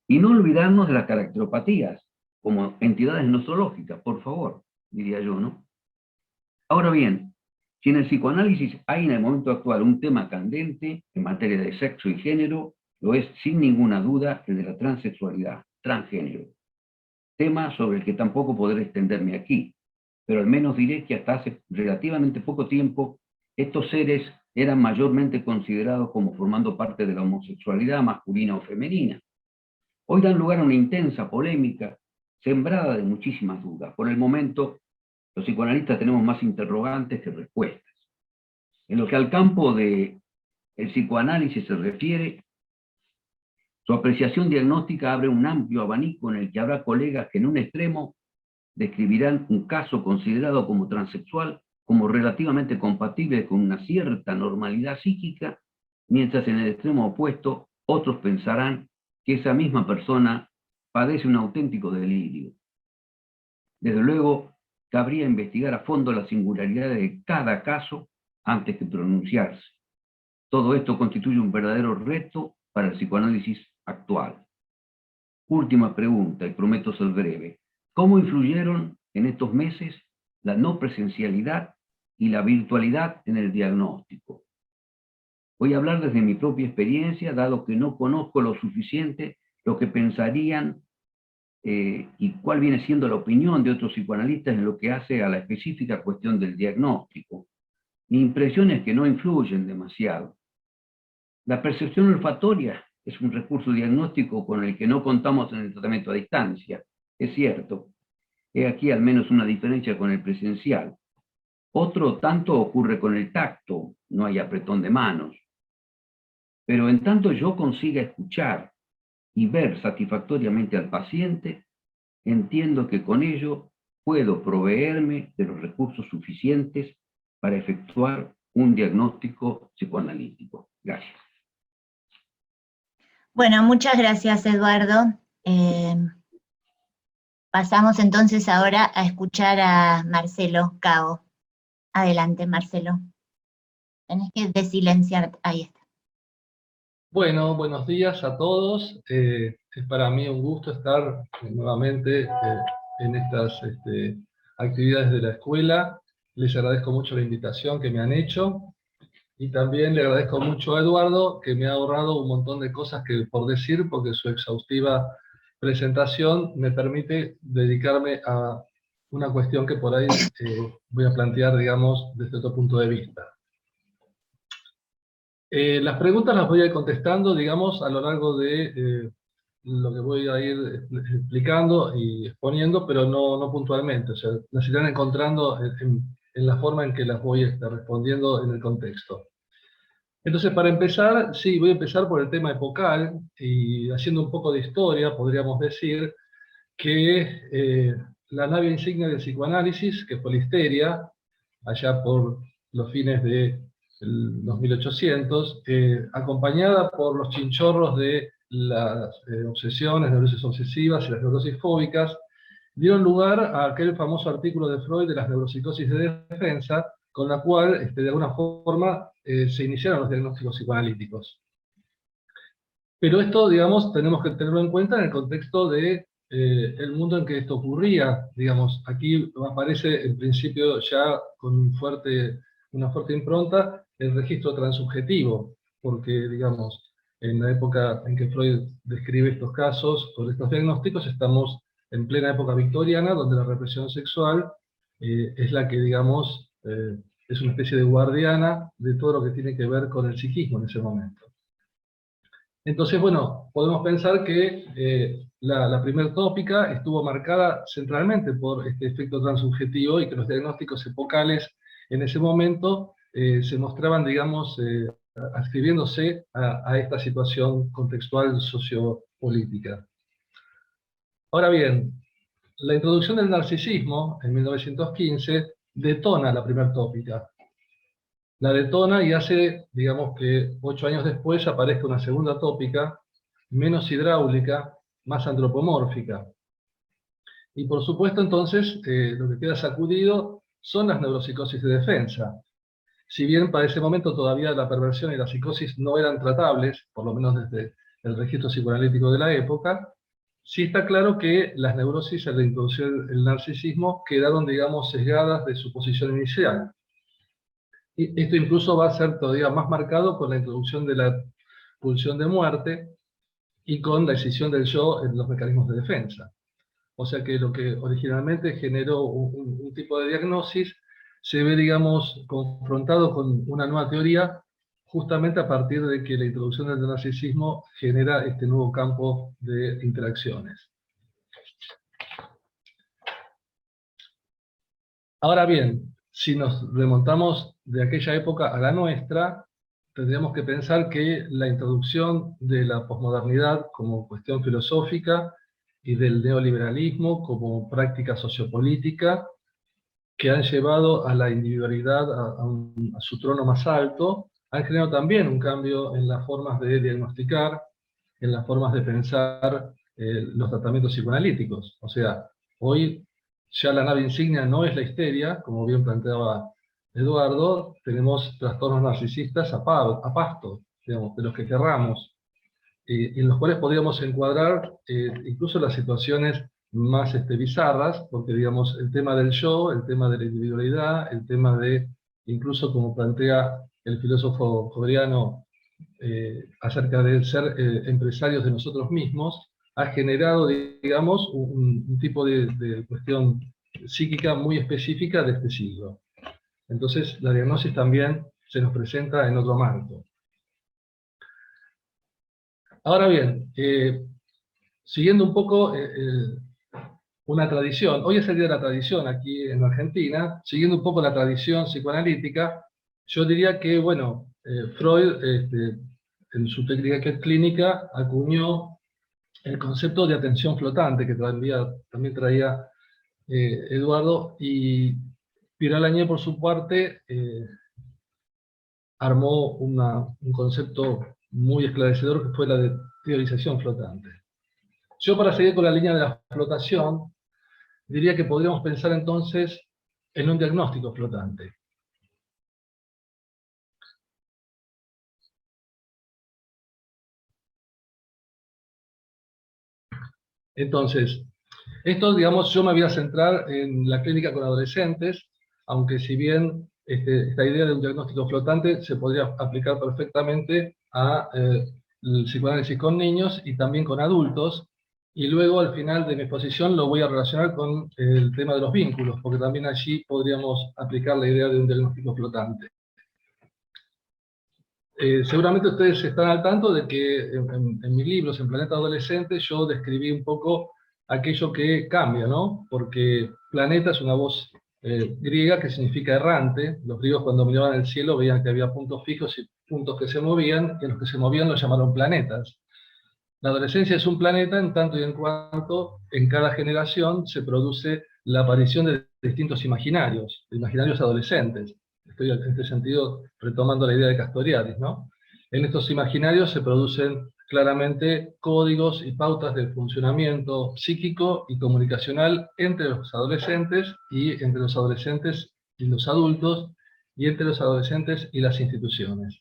Y no olvidarnos de las caracteropatías, como entidades nosológicas, por favor, diría yo, ¿no? Ahora bien, si en el psicoanálisis hay en el momento actual un tema candente en materia de sexo y género, lo es sin ninguna duda el de la transexualidad, transgénero. Tema sobre el que tampoco podré extenderme aquí, pero al menos diré que hasta hace relativamente poco tiempo estos seres eran mayormente considerados como formando parte de la homosexualidad masculina o femenina. Hoy dan lugar a una intensa polémica, sembrada de muchísimas dudas. Por el momento, los psicoanalistas tenemos más interrogantes que respuestas. En lo que al campo del psicoanálisis se refiere, su apreciación diagnóstica abre un amplio abanico en el que habrá colegas que en un extremo describirán un caso considerado como transexual como relativamente compatible con una cierta normalidad psíquica, mientras en el extremo opuesto otros pensarán que esa misma persona padece un auténtico delirio. Desde luego, cabría investigar a fondo la singularidad de cada caso antes que pronunciarse. Todo esto constituye un verdadero reto para el psicoanálisis actual. Última pregunta, y prometo ser breve. ¿Cómo influyeron en estos meses la no presencialidad y la virtualidad en el diagnóstico? Voy a hablar desde mi propia experiencia, dado que no conozco lo suficiente lo que pensarían y cuál viene siendo la opinión de otros psicoanalistas en lo que hace a la específica cuestión del diagnóstico. Mi impresión es que no influyen demasiado. La percepción olfatoria es un recurso diagnóstico con el que no contamos en el tratamiento a distancia, es cierto. He aquí al menos una diferencia con el presencial. Otro tanto ocurre con el tacto, no hay apretón de manos. Pero en tanto yo consiga escuchar y ver satisfactoriamente al paciente, entiendo que con ello puedo proveerme de los recursos suficientes para efectuar un diagnóstico psicoanalítico. Gracias. Bueno, muchas gracias, Eduardo. Pasamos entonces ahora a escuchar a Marcelo Cao. Adelante, Marcelo. Tenés que desilenciar, ahí está. Bueno, buenos días a todos. Es para mí un gusto estar nuevamente en estas actividades de la escuela. Les agradezco mucho la invitación que me han hecho. Y también le agradezco mucho a Eduardo, que me ha ahorrado un montón de cosas por decir, porque su exhaustiva presentación me permite dedicarme a una cuestión que por ahí voy a plantear, digamos, desde otro punto de vista. Las preguntas las voy a ir contestando, digamos, a lo largo de lo que voy a ir explicando y exponiendo, pero no puntualmente. O sea, las irán encontrando en la forma en que las voy respondiendo en el contexto. Entonces, para empezar, sí, voy a empezar por el tema epocal, y haciendo un poco de historia, podríamos decir que la nave insignia del psicoanálisis, que fue la histeria, allá por los fines de los 1800, acompañada por los chinchorros de las obsesiones, neurosis obsesivas y las neurosis fóbicas, dieron lugar a aquel famoso artículo de Freud de las neuropsicosis de defensa, con la cual, de alguna forma, se iniciaron los diagnósticos psicoanalíticos. Pero esto, digamos, tenemos que tenerlo en cuenta en el contexto de el mundo en que esto ocurría. Digamos, aquí aparece en principio ya con una fuerte impronta el registro transubjetivo, porque, digamos, en la época en que Freud describe estos casos, con estos diagnósticos, estamos en plena época victoriana, donde la represión sexual es la que, digamos, es una especie de guardiana de todo lo que tiene que ver con el psiquismo en ese momento. Entonces, bueno, podemos pensar que la primera tópica estuvo marcada centralmente por este efecto transubjetivo, y que los diagnósticos epocales en ese momento se mostraban, digamos, adscribiéndose a esta situación contextual sociopolítica. Ahora bien, la introducción del narcisismo en 1915 detona la primera tópica. La detona y hace, digamos, que 8 años después aparezca una segunda tópica, menos hidráulica, más antropomórfica. Y por supuesto, entonces, lo que queda sacudido son las neuropsicosis de defensa. Si bien para ese momento todavía la perversión y la psicosis no eran tratables, por lo menos desde el registro psicoanalítico de la época, sí está claro que las neurosis al introducir el narcisismo quedaron, digamos, sesgadas de su posición inicial. Y esto incluso va a ser todavía más marcado con la introducción de la pulsión de muerte y con la escisión del yo en los mecanismos de defensa. O sea que lo que originalmente generó un tipo de diagnosis se ve, digamos, confrontado con una nueva teoría, justamente a partir de que la introducción del narcisismo genera este nuevo campo de interacciones. Ahora bien, si nos remontamos de aquella época a la nuestra, tendríamos que pensar que la introducción de la posmodernidad como cuestión filosófica y del neoliberalismo como práctica sociopolítica, que han llevado a la individualidad a su trono más alto, han generado también un cambio en las formas de diagnosticar, en las formas de pensar los tratamientos psicoanalíticos. O sea, hoy ya la nave insignia no es la histeria, como bien planteaba Eduardo, tenemos trastornos narcisistas a pasto, digamos, de los que querramos, en los cuales podríamos encuadrar incluso las situaciones más bizarras, porque digamos el tema del yo, el tema de la individualidad, el tema de, incluso como plantea el filósofo Jobriano, acerca de ser empresarios de nosotros mismos, ha generado, digamos, un tipo de cuestión psíquica muy específica de este siglo. Entonces, la diagnosis también se nos presenta en otro marco. Ahora bien, siguiendo un poco una tradición, hoy es el Día de la Tradición aquí en Argentina, siguiendo un poco la tradición psicoanalítica, yo diría que, bueno, Freud, en su técnica clínica, acuñó el concepto de atención flotante, que también traía Eduardo, y Pierre por su parte, armó un concepto muy esclarecedor que fue la de teorización flotante. Yo, para seguir con la línea de la flotación, diría que podríamos pensar entonces en un diagnóstico flotante. Entonces, esto, digamos, yo me voy a centrar en la clínica con adolescentes, aunque si bien esta idea de un diagnóstico flotante se podría aplicar perfectamente a el psicoanálisis con niños y también con adultos, y luego al final de mi exposición lo voy a relacionar con el tema de los vínculos, porque también allí podríamos aplicar la idea de un diagnóstico flotante. Seguramente ustedes están al tanto de que en mis libros, en Planeta Adolescente, yo describí un poco aquello que cambia, ¿no? Porque Planeta es una voz griega que significa errante. Los griegos cuando miraban el cielo veían que había puntos fijos y puntos que se movían, y a los que se movían los llamaron planetas. La adolescencia es un planeta en tanto y en cuanto en cada generación se produce la aparición de distintos imaginarios adolescentes. Estoy en este sentido retomando la idea de Castoriadis, ¿no? En estos imaginarios se producen claramente códigos y pautas de funcionamiento psíquico y comunicacional entre los adolescentes y entre los adolescentes y los adultos y entre los adolescentes y las instituciones.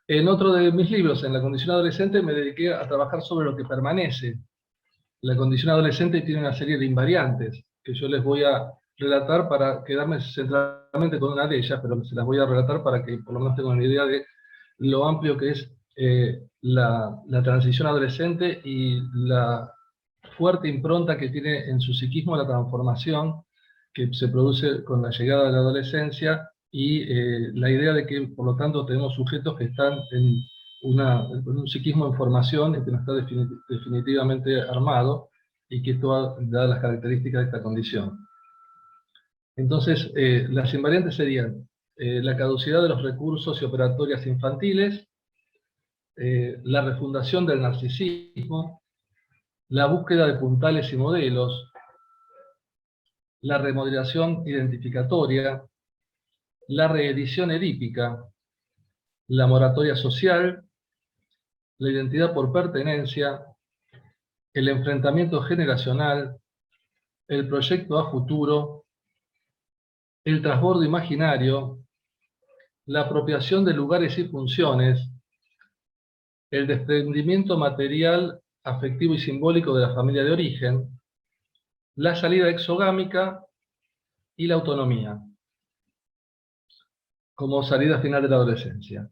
En otro de mis libros, en La condición adolescente, me dediqué a trabajar sobre lo que permanece. La condición adolescente tiene una serie de invariantes que yo les voy a relatar para quedarme centralmente con una de ellas, pero se las voy a relatar para que por lo menos tengan una idea de lo amplio que es la transición adolescente y la fuerte impronta que tiene en su psiquismo la transformación que se produce con la llegada de la adolescencia y la idea de que, por lo tanto, tenemos sujetos que están en un psiquismo en formación y que no está definitivamente armado, y que esto da las características de esta condición. Entonces, las invariantes serían la caducidad de los recursos y operatorias infantiles, la refundación del narcisismo, la búsqueda de puntales y modelos, la remodelación identificatoria, la reedición edípica, la moratoria social, la identidad por pertenencia, el enfrentamiento generacional, el proyecto a futuro, el transbordo imaginario, la apropiación de lugares y funciones, el desprendimiento material, afectivo y simbólico de la familia de origen, la salida exogámica y la autonomía, como salida final de la adolescencia.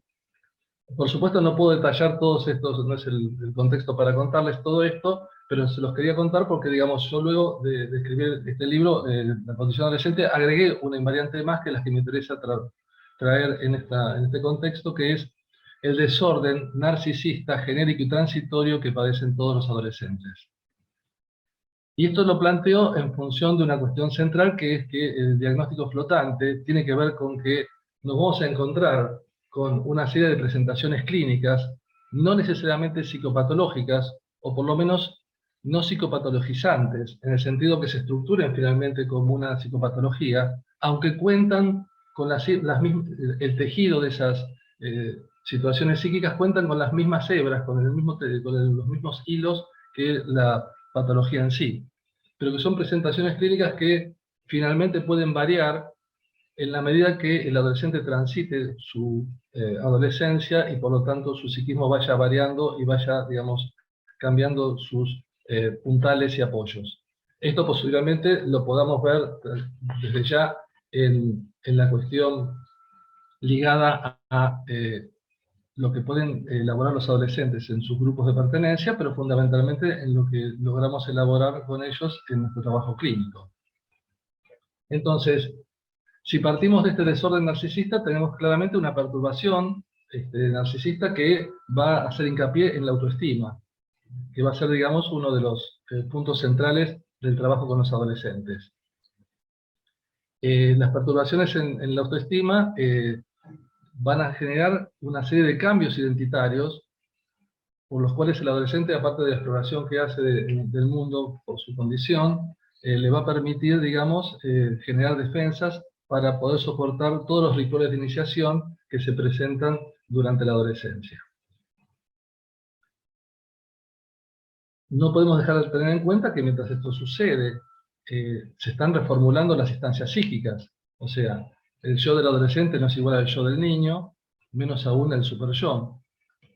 Por supuesto no puedo detallar todos estos, no es el contexto para contarles todo esto, pero se los quería contar porque, digamos, yo luego de escribir este libro, La condición adolescente, agregué una invariante más que las que me interesa traer en este contexto, que es el desorden narcisista, genérico y transitorio que padecen todos los adolescentes. Y esto lo planteo en función de una cuestión central, que es que el diagnóstico flotante tiene que ver con que nos vamos a encontrar con una serie de presentaciones clínicas, no necesariamente psicopatológicas, o por lo menos no psicopatologizantes, en el sentido que se estructuren finalmente como una psicopatología, aunque cuentan con el tejido de esas situaciones psíquicas, cuentan con las mismas hebras, con los mismos hilos que la patología en sí, pero que son presentaciones clínicas que finalmente pueden variar en la medida que el adolescente transite su adolescencia y por lo tanto su psiquismo vaya variando y vaya, digamos, cambiando sus puntales y apoyos. Esto posiblemente lo podamos ver desde ya en la cuestión ligada a lo que pueden elaborar los adolescentes en sus grupos de pertenencia, pero fundamentalmente en lo que logramos elaborar con ellos en nuestro trabajo clínico. Entonces, si partimos de este desorden narcisista, tenemos claramente una perturbación narcisista que va a hacer hincapié en la autoestima, que va a ser, digamos, uno de los puntos centrales del trabajo con los adolescentes. Las perturbaciones en la autoestima van a generar una serie de cambios identitarios por los cuales el adolescente, aparte de la exploración que hace del mundo por su condición, le va a permitir, digamos, generar defensas para poder soportar todos los rituales de iniciación que se presentan durante la adolescencia. No podemos dejar de tener en cuenta que mientras esto sucede, se están reformulando las instancias psíquicas. O sea, el yo del adolescente no es igual al yo del niño, menos aún el super-yo.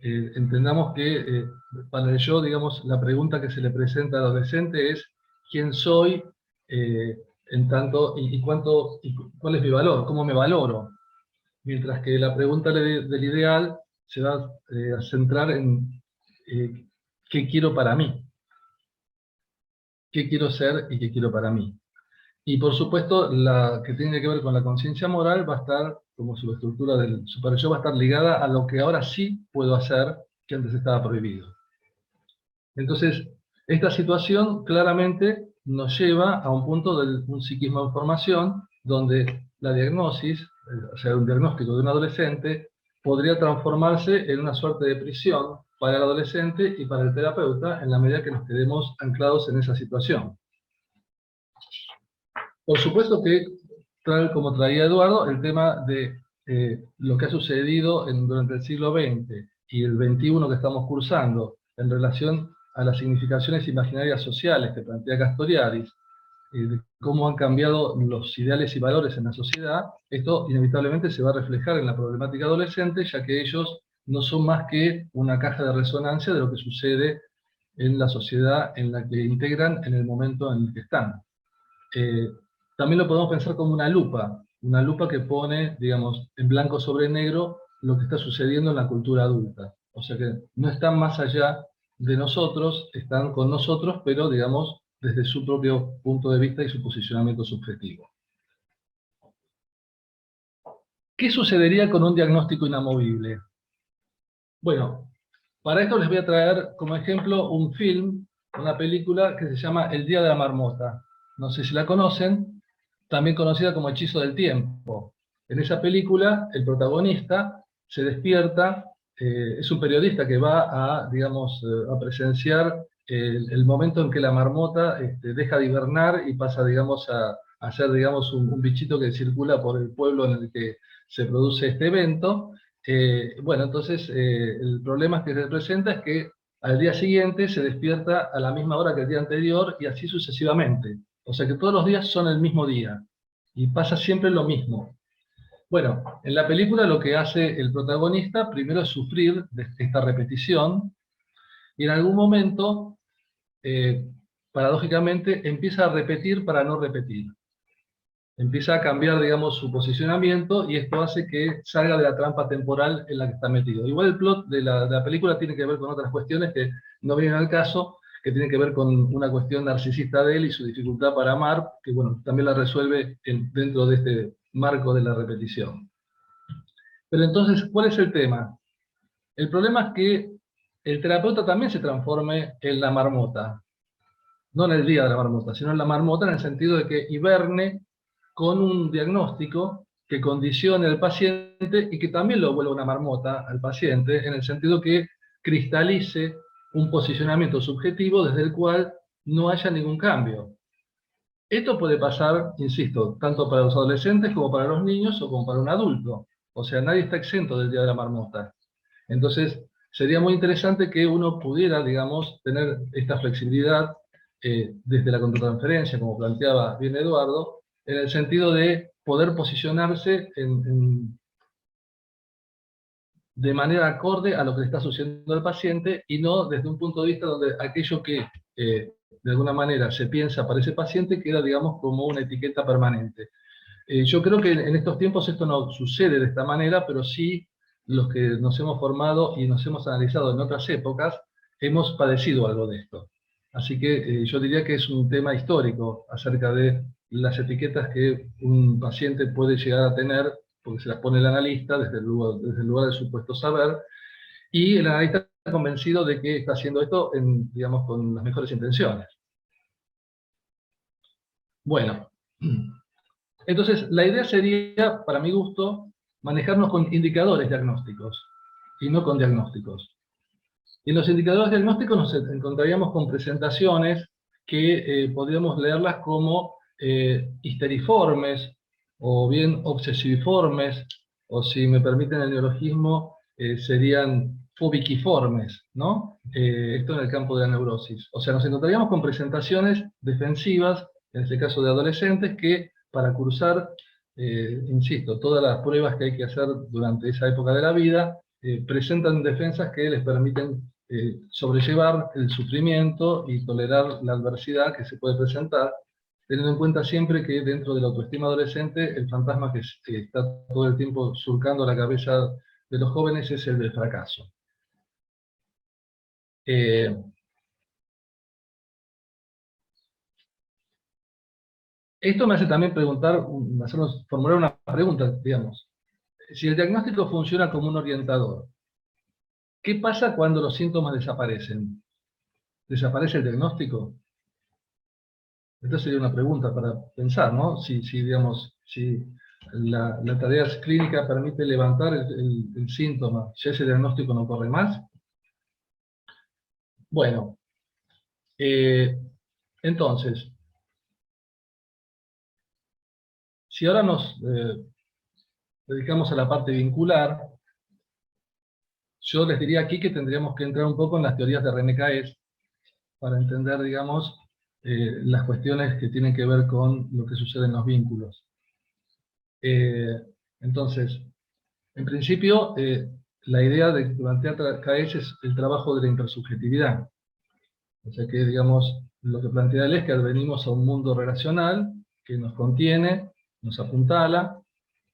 Entendamos que para el yo, digamos, la pregunta que se le presenta al adolescente es ¿quién soy? En tanto, ¿cuál es mi valor? ¿Cómo me valoro? Mientras que la pregunta del ideal se va a centrar en ¿qué quiero para mí? ¿Qué quiero ser y qué quiero para mí? Y por supuesto, la que tiene que ver con la conciencia moral va a estar, como su estructura del super-yo, va a estar ligada a lo que ahora sí puedo hacer, que antes estaba prohibido. Entonces, esta situación claramente nos lleva a un punto de un psiquismo de formación, donde la diagnosis, o sea, un diagnóstico de un adolescente, podría transformarse en una suerte de prisión para el adolescente y para el terapeuta, en la medida que nos quedemos anclados en esa situación. Por supuesto que, tal como traía Eduardo, el tema de lo que ha sucedido durante el siglo XX y el XXI que estamos cursando en relación a las significaciones imaginarias sociales que plantea Castoriadis, de cómo han cambiado los ideales y valores en la sociedad, esto inevitablemente se va a reflejar en la problemática adolescente, ya que ellos no son más que una caja de resonancia de lo que sucede en la sociedad en la que integran en el momento en el que están. También lo podemos pensar como una lupa que pone, digamos, en blanco sobre negro lo que está sucediendo en la cultura adulta. O sea que no están más allá de nosotros, están con nosotros, pero, digamos, desde su propio punto de vista y su posicionamiento subjetivo. ¿Qué sucedería con un diagnóstico inamovible? Bueno, para esto les voy a traer como ejemplo un film, una película que se llama El Día de la Marmota. No sé si la conocen, también conocida como Hechizo del Tiempo. En esa película, el protagonista se despierta, es un periodista que va a, digamos, a presenciar el momento en que la marmota deja de hibernar y pasa, digamos, a ser, digamos, un bichito que circula por el pueblo en el que se produce este evento. Bueno, entonces el problema que se presenta es que al día siguiente se despierta a la misma hora que el día anterior y así sucesivamente. O sea que todos los días son el mismo día y pasa siempre lo mismo. Bueno, en la película lo que hace el protagonista primero es sufrir de esta repetición y en algún momento, paradójicamente, empieza a repetir para no repetir. Empieza a cambiar, digamos, su posicionamiento y esto hace que salga de la trampa temporal en la que está metido. Igual el plot de la película tiene que ver con otras cuestiones que no vienen al caso, que tienen que ver con una cuestión narcisista de él y su dificultad para amar, que bueno, también la resuelve dentro de este marco de la repetición. Pero entonces, ¿cuál es el tema? El problema es que el terapeuta también se transforme en la marmota. No en el día de la marmota, sino en la marmota en el sentido de que hiberne con un diagnóstico que condicione al paciente y que también lo vuelva una marmota al paciente, en el sentido que cristalice un posicionamiento subjetivo desde el cual no haya ningún cambio. Esto puede pasar, insisto, tanto para los adolescentes como para los niños o como para un adulto. O sea, nadie está exento del día de la marmota. Entonces, sería muy interesante que uno pudiera, digamos, tener esta flexibilidad desde la contratransferencia, como planteaba bien Eduardo, en el sentido de poder posicionarse de manera acorde a lo que le está sucediendo al paciente y no desde un punto de vista donde aquello que de alguna manera se piensa para ese paciente queda, digamos, como una etiqueta permanente. Yo creo que en estos tiempos esto no sucede de esta manera, pero sí los que nos hemos formado y nos hemos analizado en otras épocas, hemos padecido algo de esto. Así que yo diría que es un tema histórico acerca de las etiquetas que un paciente puede llegar a tener, porque se las pone el analista desde el lugar de supuesto saber, y el analista está convencido de que está haciendo esto, digamos, con las mejores intenciones. Bueno, entonces la idea sería, para mi gusto, manejarnos con indicadores diagnósticos y no con diagnósticos. Y en los indicadores diagnósticos nos encontraríamos con presentaciones que podríamos leerlas como histeriformes, o bien obsesiviformes, o si me permiten el neologismo, serían fobiquiformes, ¿no? Esto en el campo de la neurosis. O sea, nos encontraríamos con presentaciones defensivas, en este caso de adolescentes, que para cursar, insisto, todas las pruebas que hay que hacer durante esa época de la vida, presentan defensas que les permiten sobrellevar el sufrimiento y tolerar la adversidad que se puede presentar, teniendo en cuenta siempre que dentro de la autoestima adolescente el fantasma que está todo el tiempo surcando la cabeza de los jóvenes es el del fracaso. Esto me hace también formular una pregunta, digamos. Si el diagnóstico funciona como un orientador, ¿qué pasa cuando los síntomas desaparecen? ¿Desaparece el diagnóstico? Esta sería una pregunta para pensar, ¿no? Si la tarea clínica permite levantar el síntoma, si ese diagnóstico no corre más. Bueno, entonces, si ahora nos dedicamos a la parte vincular, yo les diría aquí que tendríamos que entrar un poco en las teorías de René Caes para entender, digamos, las cuestiones que tienen que ver con lo que sucede en los vínculos. Entonces, en principio, la idea de que plantea Caes es el trabajo de la intersubjetividad. O sea que, digamos, lo que plantea él es que venimos a un mundo relacional que nos contiene, nos apuntala,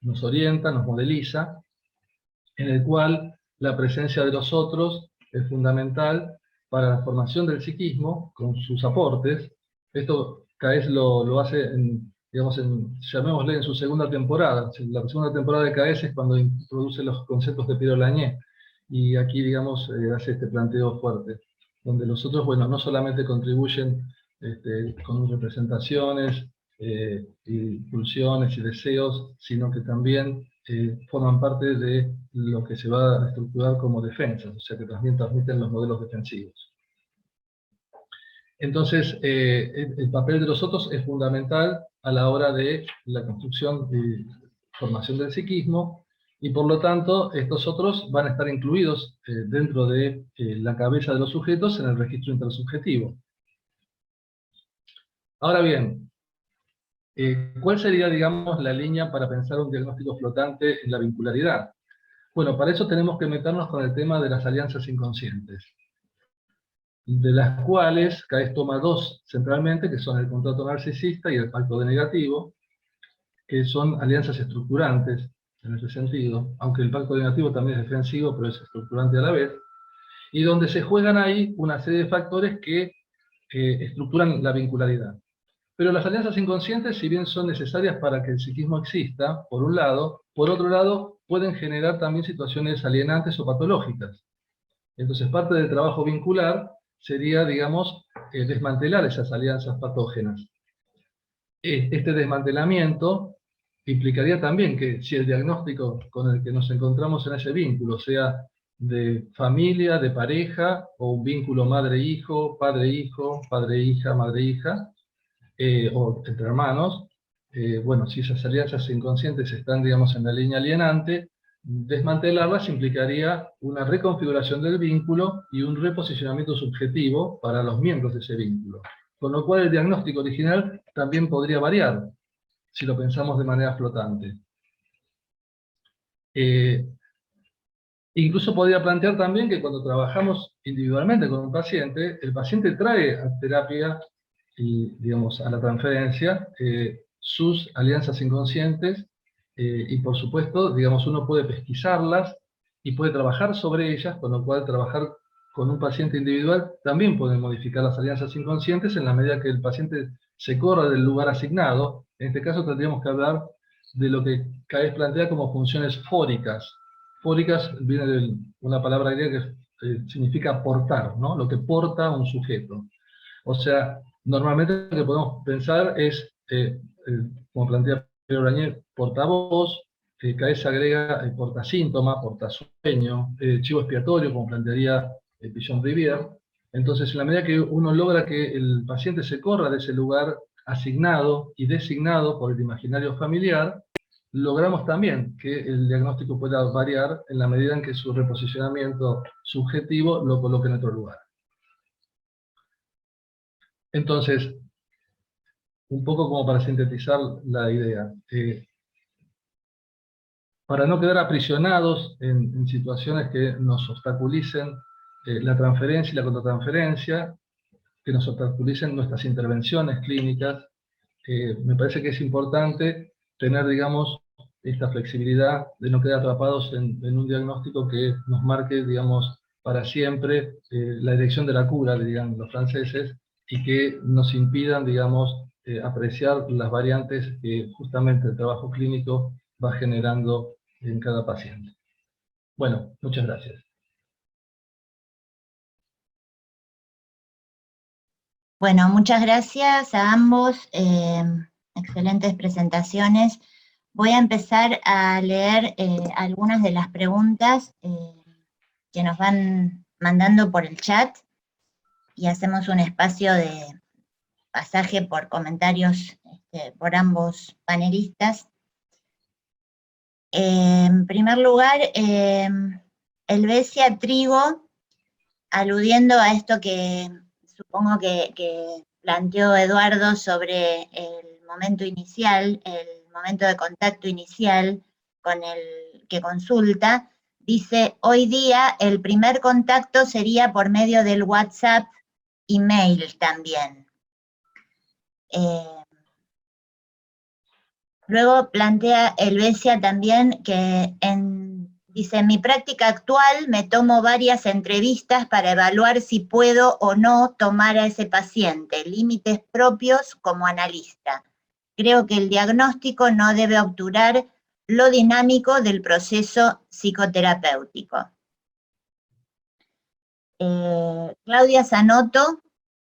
nos orienta, nos modeliza, en el cual la presencia de los otros es fundamental para la formación del psiquismo, con sus aportes. Esto Caes lo hace, llamémosle en su segunda temporada. La segunda temporada de Caes es cuando introduce los conceptos de Pierre Lanier, y aquí, digamos, hace este planteo fuerte, donde los otros, bueno, no solamente contribuyen con representaciones, y pulsiones y deseos, sino que también forman parte de lo que se va a estructurar como defensas, o sea que también transmiten los modelos defensivos. Entonces, el papel de los otros es fundamental a la hora de la construcción y formación del psiquismo, y por lo tanto, estos otros van a estar incluidos dentro de la cabeza de los sujetos en el registro intersubjetivo. Ahora bien, ¿cuál sería, digamos, la línea para pensar un diagnóstico flotante en la vincularidad? Bueno, para eso tenemos que meternos con el tema de las alianzas inconscientes, de las cuales Caes toma dos centralmente, que son el contrato narcisista y el pacto denegativo, que son alianzas estructurantes en ese sentido, aunque el pacto denegativo también es defensivo, pero es estructurante a la vez, y donde se juegan ahí una serie de factores que estructuran la vincularidad. Pero las alianzas inconscientes, si bien son necesarias para que el psiquismo exista, por un lado, por otro lado, pueden generar también situaciones alienantes o patológicas. Entonces, parte del trabajo vincular sería, digamos, desmantelar esas alianzas patógenas. Este desmantelamiento implicaría también que si el diagnóstico con el que nos encontramos en ese vínculo, sea de familia, de pareja, o un vínculo madre-hijo, padre-hijo, padre-hija, madre-hija, o entre hermanos, bueno, si esas alianzas inconscientes están, digamos, en la línea alienante, desmantelarlas implicaría una reconfiguración del vínculo y un reposicionamiento subjetivo para los miembros de ese vínculo. Con lo cual el diagnóstico original también podría variar, si lo pensamos de manera flotante. Incluso podría plantear también que cuando trabajamos individualmente con un paciente, el paciente trae a terapia y, digamos, a la transferencia sus alianzas inconscientes, y por supuesto, digamos, uno puede pesquisarlas y puede trabajar sobre ellas, con lo cual trabajar con un paciente individual también puede modificar las alianzas inconscientes en la medida que el paciente se corra del lugar asignado. En este caso tendríamos que hablar de lo que Caes plantea como funciones fóricas. Fóricas viene de una palabra griega que significa portar, ¿no? Lo que porta un sujeto. O sea, normalmente lo que podemos pensar es, como plantea Pierre Lanier, portavoz, Caes agrega portasíntoma, portasueño, chivo expiatorio, como plantearía Pichon-Rivière. Entonces, en la medida que uno logra que el paciente se corra de ese lugar asignado y designado por el imaginario familiar, logramos también que el diagnóstico pueda variar en la medida en que su reposicionamiento subjetivo lo coloque en otro lugar. Entonces, un poco como para sintetizar la idea, para no quedar aprisionados en situaciones que nos obstaculicen la transferencia y la contratransferencia, que nos obstaculicen nuestras intervenciones clínicas, me parece que es importante tener, digamos, esta flexibilidad de no quedar atrapados en un diagnóstico que nos marque, digamos, para siempre la dirección de la cura, dirían los franceses, y que nos impidan, digamos, apreciar las variantes que justamente el trabajo clínico va generando en cada paciente. Bueno, muchas gracias. Bueno, muchas gracias a ambos, excelentes presentaciones. Voy a empezar a leer algunas de las preguntas que nos van mandando por el chat y hacemos un espacio de pasaje por comentarios por ambos panelistas. En primer lugar, Helvecia Trigo, aludiendo a esto que supongo que planteó Eduardo sobre el momento inicial, el momento de contacto inicial con el que consulta, dice, hoy día el primer contacto sería por medio del WhatsApp y mail también. Luego plantea Helvecia también que dice, en mi práctica actual me tomo varias entrevistas para evaluar si puedo o no tomar a ese paciente, límites propios como analista. Creo que el diagnóstico no debe obturar lo dinámico del proceso psicoterapéutico. Claudia Zanotto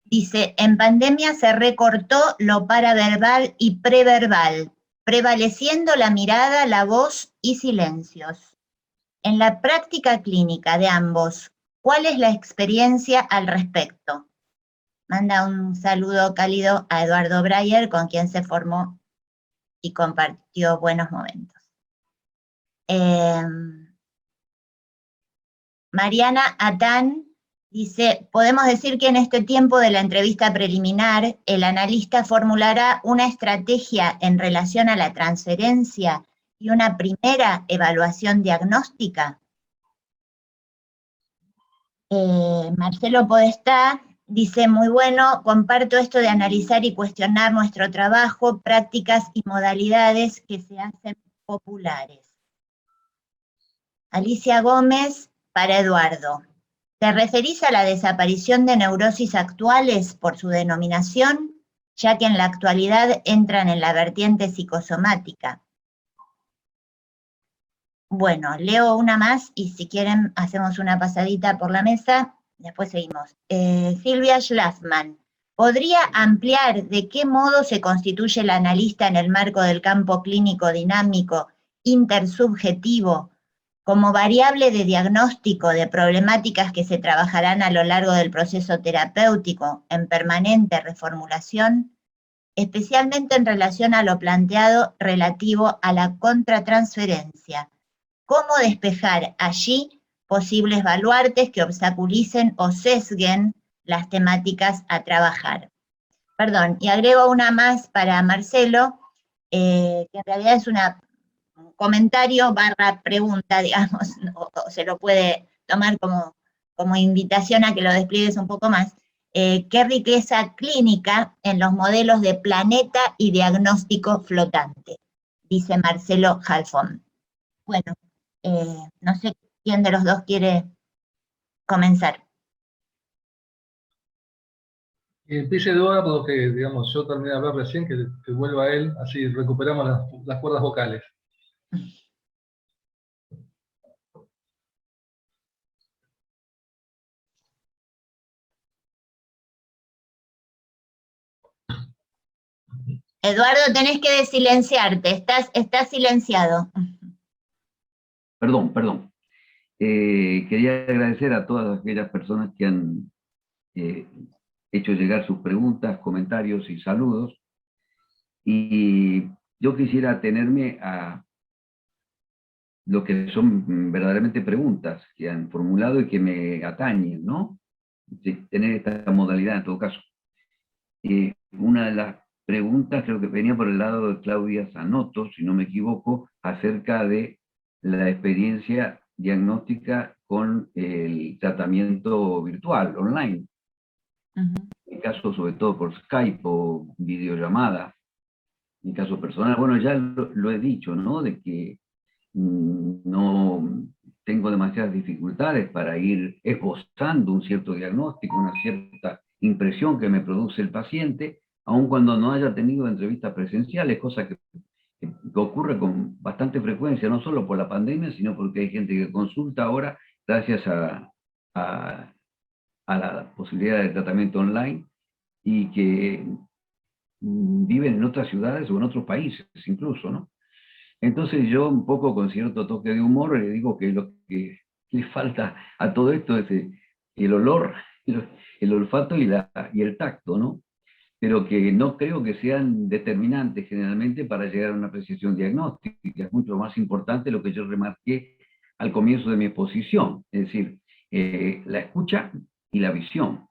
dice, en pandemia se recortó lo paraverbal y preverbal, prevaleciendo la mirada, la voz y silencios. En la práctica clínica de ambos, ¿cuál es la experiencia al respecto? Manda un saludo cálido a Eduardo Breyer, con quien se formó y compartió buenos momentos. Mariana Atán dice, podemos decir que en este tiempo de la entrevista preliminar, el analista formulará una estrategia en relación a la transferencia y una primera evaluación diagnóstica. Marcelo Podestá dice, muy bueno, comparto esto de analizar y cuestionar nuestro trabajo, prácticas y modalidades que se hacen populares. Alicia Gómez, para Eduardo. ¿Te referís a la desaparición de neurosis actuales por su denominación, ya que en la actualidad entran en la vertiente psicosomática? Bueno, leo una más y si quieren hacemos una pasadita por la mesa, después seguimos. Silvia Schlafman, ¿podría ampliar de qué modo se constituye el analista en el marco del campo clínico dinámico intersubjetivo como variable de diagnóstico de problemáticas que se trabajarán a lo largo del proceso terapéutico en permanente reformulación, especialmente en relación a lo planteado relativo a la contratransferencia? ¿Cómo despejar allí posibles baluartes que obstaculicen o sesguen las temáticas a trabajar? Perdón, y agrego una más para Marcelo, que en realidad es un comentario / pregunta, digamos, o se lo puede tomar como invitación a que lo despliegues un poco más. ¿Qué riqueza clínica en los modelos de planeta y diagnóstico flotante? Dice Marcelo Halfon. Bueno, no sé quién de los dos quiere comenzar. Empiece Eduardo, que digamos, yo terminé de hablar recién, que vuelva él, así recuperamos las cuerdas vocales. Eduardo, tenés que desilenciarte, estás silenciado. Perdón. Quería agradecer a todas aquellas personas que han hecho llegar sus preguntas, comentarios y saludos. Y yo quisiera atenerme a lo que son verdaderamente preguntas que han formulado y que me atañen, ¿no? De tener esta modalidad en todo caso. Una de las preguntas creo que venía por el lado de Claudia Zanotto, si no me equivoco, acerca de la experiencia diagnóstica con el tratamiento virtual, online. En mi caso, sobre todo por Skype o videollamada. En mi caso personal, bueno, ya lo he dicho, ¿no? De que no tengo demasiadas dificultades para ir esbozando un cierto diagnóstico, una cierta impresión que me produce el paciente, aun cuando no haya tenido entrevistas presenciales, cosa que ocurre con bastante frecuencia, no solo por la pandemia, sino porque hay gente que consulta ahora gracias a la posibilidad de tratamiento online, y que viven en otras ciudades o en otros países incluso, ¿no? Entonces yo un poco con cierto toque de humor le digo que lo que le falta a todo esto es el olor, el olfato y el tacto, ¿no? Pero que no creo que sean determinantes generalmente para llegar a una precisión diagnóstica. Es mucho más importante lo que yo remarqué al comienzo de mi exposición, es decir, la escucha y la visión,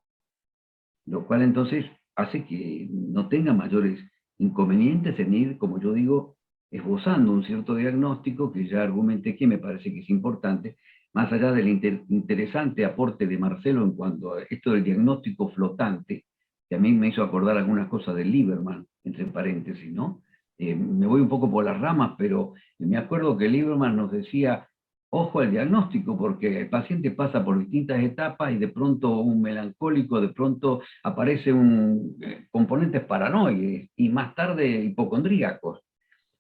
lo cual entonces hace que no tenga mayores inconvenientes en ir, como yo digo, esbozando un cierto diagnóstico que ya argumenté que me parece que es importante, más allá del interesante aporte de Marcelo en cuanto a esto del diagnóstico flotante, que a mí me hizo acordar algunas cosas de Lieberman, entre paréntesis, ¿no? Me voy un poco por las ramas, pero me acuerdo que Lieberman nos decía, ojo al diagnóstico, porque el paciente pasa por distintas etapas y de pronto un melancólico, de pronto aparece componentes paranoides y más tarde hipocondríacos.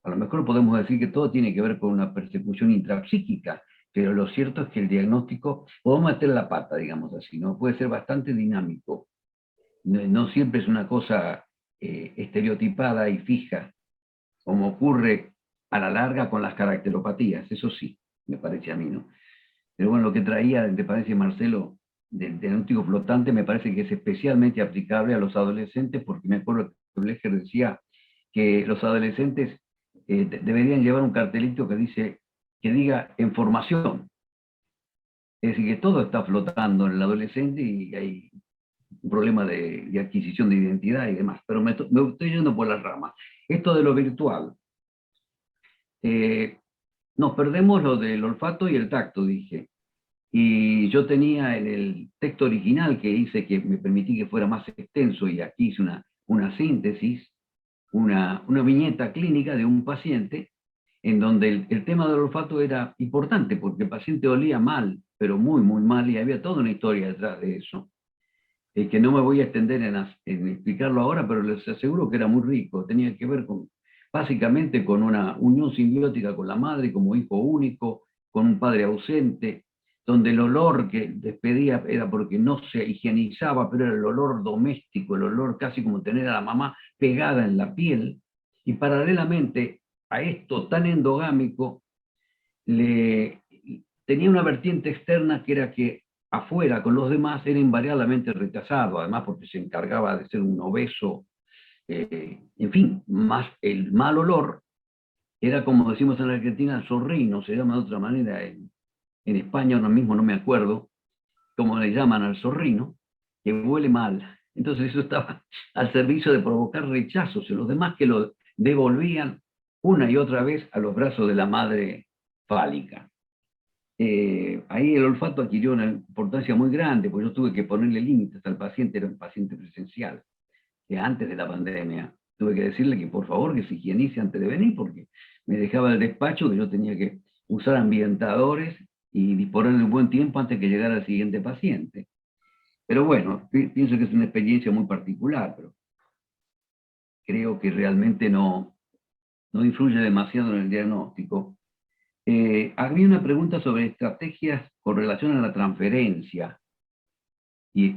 A lo mejor podemos decir que todo tiene que ver con una persecución intrapsíquica, pero lo cierto es que el diagnóstico, podemos meter la pata, digamos así, ¿no? Puede ser bastante dinámico. No siempre es una cosa estereotipada y fija, como ocurre a la larga con las caracteropatías, eso sí, me parece a mí, ¿no? Pero bueno, lo que traía, te parece, Marcelo, del diagnóstico flotante, me parece que es especialmente aplicable a los adolescentes, porque me acuerdo que Blecher decía que los adolescentes deberían llevar un cartelito que diga en formación. Es decir, que todo está flotando en el adolescente y hay un problema de adquisición de identidad y demás. Pero me estoy yendo por las ramas. Esto de lo virtual. Nos perdemos lo del olfato y el tacto, dije. Y yo tenía en el texto original que hice, que me permití que fuera más extenso, y aquí hice una síntesis, una viñeta clínica de un paciente, en donde el tema del olfato era importante, porque el paciente olía mal, pero muy, muy mal, y había toda una historia detrás de eso, que no me voy a extender en explicarlo ahora, pero les aseguro que era muy rico. Tenía que ver básicamente con una unión simbiótica con la madre como hijo único, con un padre ausente, donde el olor que despedía era porque no se higienizaba, pero era el olor doméstico, el olor casi como tener a la mamá pegada en la piel, y paralelamente a esto tan endogámico, tenía una vertiente externa que era que afuera con los demás era invariablemente rechazado, además porque se encargaba de ser un obeso, en fin, más el mal olor era, como decimos en la Argentina, zorrino, se llama de otra manera, en España ahora mismo no me acuerdo cómo le llaman al zorrino, que huele mal. Entonces eso estaba al servicio de provocar rechazos en los demás, que lo devolvían una y otra vez a los brazos de la madre fálica. Ahí el olfato adquirió una importancia muy grande, porque yo tuve que ponerle límites al paciente, era un paciente presencial, que antes de la pandemia tuve que decirle que por favor que se higienice antes de venir, porque me dejaba el despacho que yo tenía que usar ambientadores y disponer de un buen tiempo antes que llegara el siguiente paciente. Pero bueno, pienso que es una experiencia muy particular, pero creo que realmente no influye demasiado en el diagnóstico. Había una pregunta sobre estrategias con relación a la transferencia. Y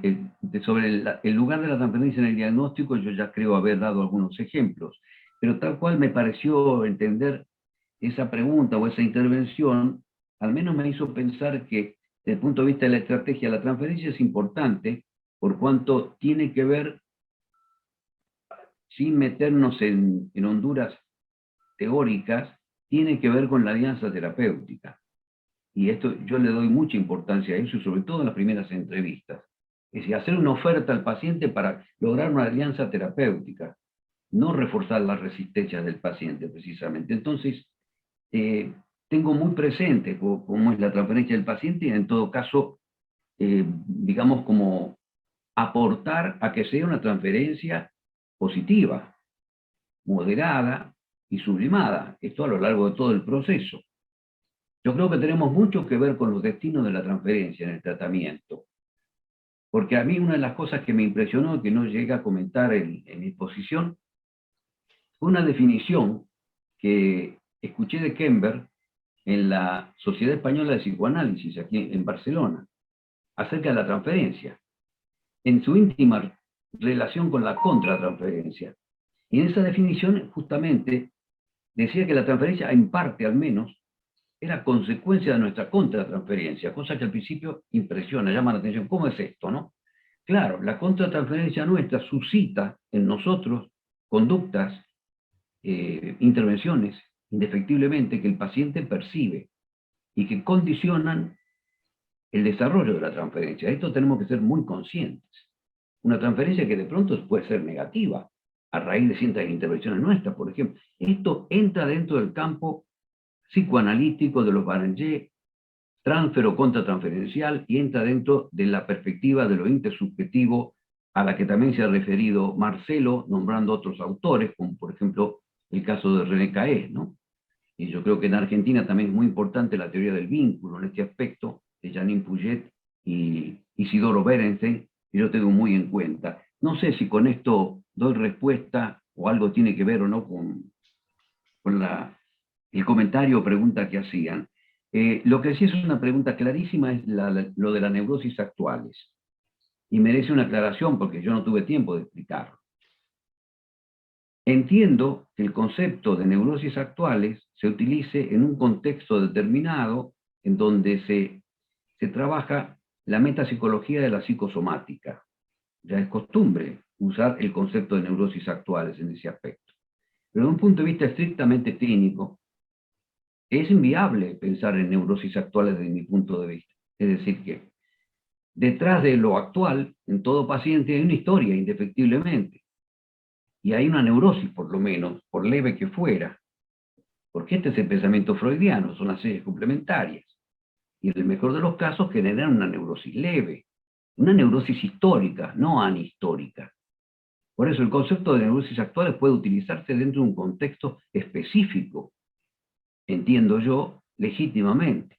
sobre el lugar de la transferencia en el diagnóstico, yo ya creo haber dado algunos ejemplos. Pero tal cual me pareció entender esa pregunta o esa intervención, al menos me hizo pensar que desde el punto de vista de la estrategia, la transferencia es importante por cuanto tiene que ver, sin meternos en honduras teóricas, tiene que ver con la alianza terapéutica. Y esto yo le doy mucha importancia a eso, sobre todo en las primeras entrevistas. Es decir, hacer una oferta al paciente para lograr una alianza terapéutica, no reforzar las resistencias del paciente precisamente. Entonces, tengo muy presente cómo es la transferencia del paciente y en todo caso, digamos, como aportar a que sea una transferencia positiva, moderada y sublimada. Esto a lo largo de todo el proceso. Yo creo que tenemos mucho que ver con los destinos de la transferencia en el tratamiento. Porque a mí una de las cosas que me impresionó, que no llegué a comentar en mi exposición, fue una definición que escuché de Kember en la Sociedad Española de Psicoanálisis, aquí en Barcelona, acerca de la transferencia. En su íntima relación con la contratransferencia. Y en esa definición, justamente, decía que la transferencia, en parte al menos, era consecuencia de nuestra contratransferencia, cosa que al principio impresiona, llama la atención. ¿Cómo es esto, no? Claro, la contratransferencia nuestra suscita en nosotros conductas, intervenciones, indefectiblemente, que el paciente percibe y que condicionan el desarrollo de la transferencia. De esto tenemos que ser muy conscientes. Una transferencia que de pronto puede ser negativa, a raíz de ciertas intervenciones nuestras, por ejemplo. Esto entra dentro del campo psicoanalítico de los Barengé, transfer o contratransferencial, y entra dentro de la perspectiva de lo intersubjetivo, a la que también se ha referido Marcelo, nombrando otros autores, como por ejemplo el caso de René Caé, ¿no? Y yo creo que en Argentina también es muy importante la teoría del vínculo en este aspecto, de Janine Puget y Isidoro Berenstein, que yo tengo muy en cuenta. No sé si con esto doy respuesta o algo tiene que ver o no con el comentario o pregunta que hacían. Lo que sí es una pregunta clarísima es lo de las neurosis actuales. Y merece una aclaración porque yo no tuve tiempo de explicarlo. Entiendo que el concepto de neurosis actuales se utilice en un contexto determinado en donde se trabaja la metapsicología de la psicosomática. Ya es costumbre usar el concepto de neurosis actuales en ese aspecto. Pero desde un punto de vista estrictamente clínico, es inviable pensar en neurosis actuales desde mi punto de vista. Es decir, que detrás de lo actual, en todo paciente hay una historia, indefectiblemente. Y hay una neurosis, por lo menos, por leve que fuera. Porque este es el pensamiento freudiano, son las series complementarias. Y en el mejor de los casos generan una neurosis leve. Una neurosis histórica, no anhistórica. Por eso el concepto de neurosis actuales puede utilizarse dentro de un contexto específico, entiendo yo, legítimamente.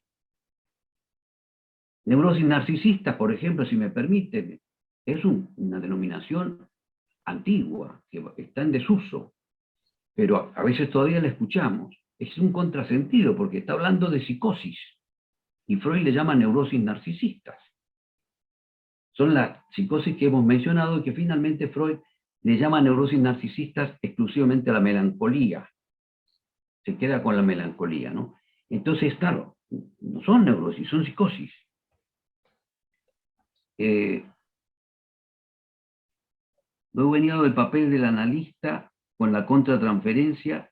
Neurosis narcisista, por ejemplo, si me permiten, es una denominación antigua, que está en desuso, pero a veces todavía la escuchamos. Es un contrasentido, porque está hablando de psicosis, y Freud le llama neurosis narcisistas. Son las psicosis que hemos mencionado y que finalmente Freud le llama neurosis narcisistas exclusivamente a la melancolía. Se queda con la melancolía, ¿no? Entonces, claro, no son neurosis, son psicosis. Luego he venido del papel del analista con la contratransferencia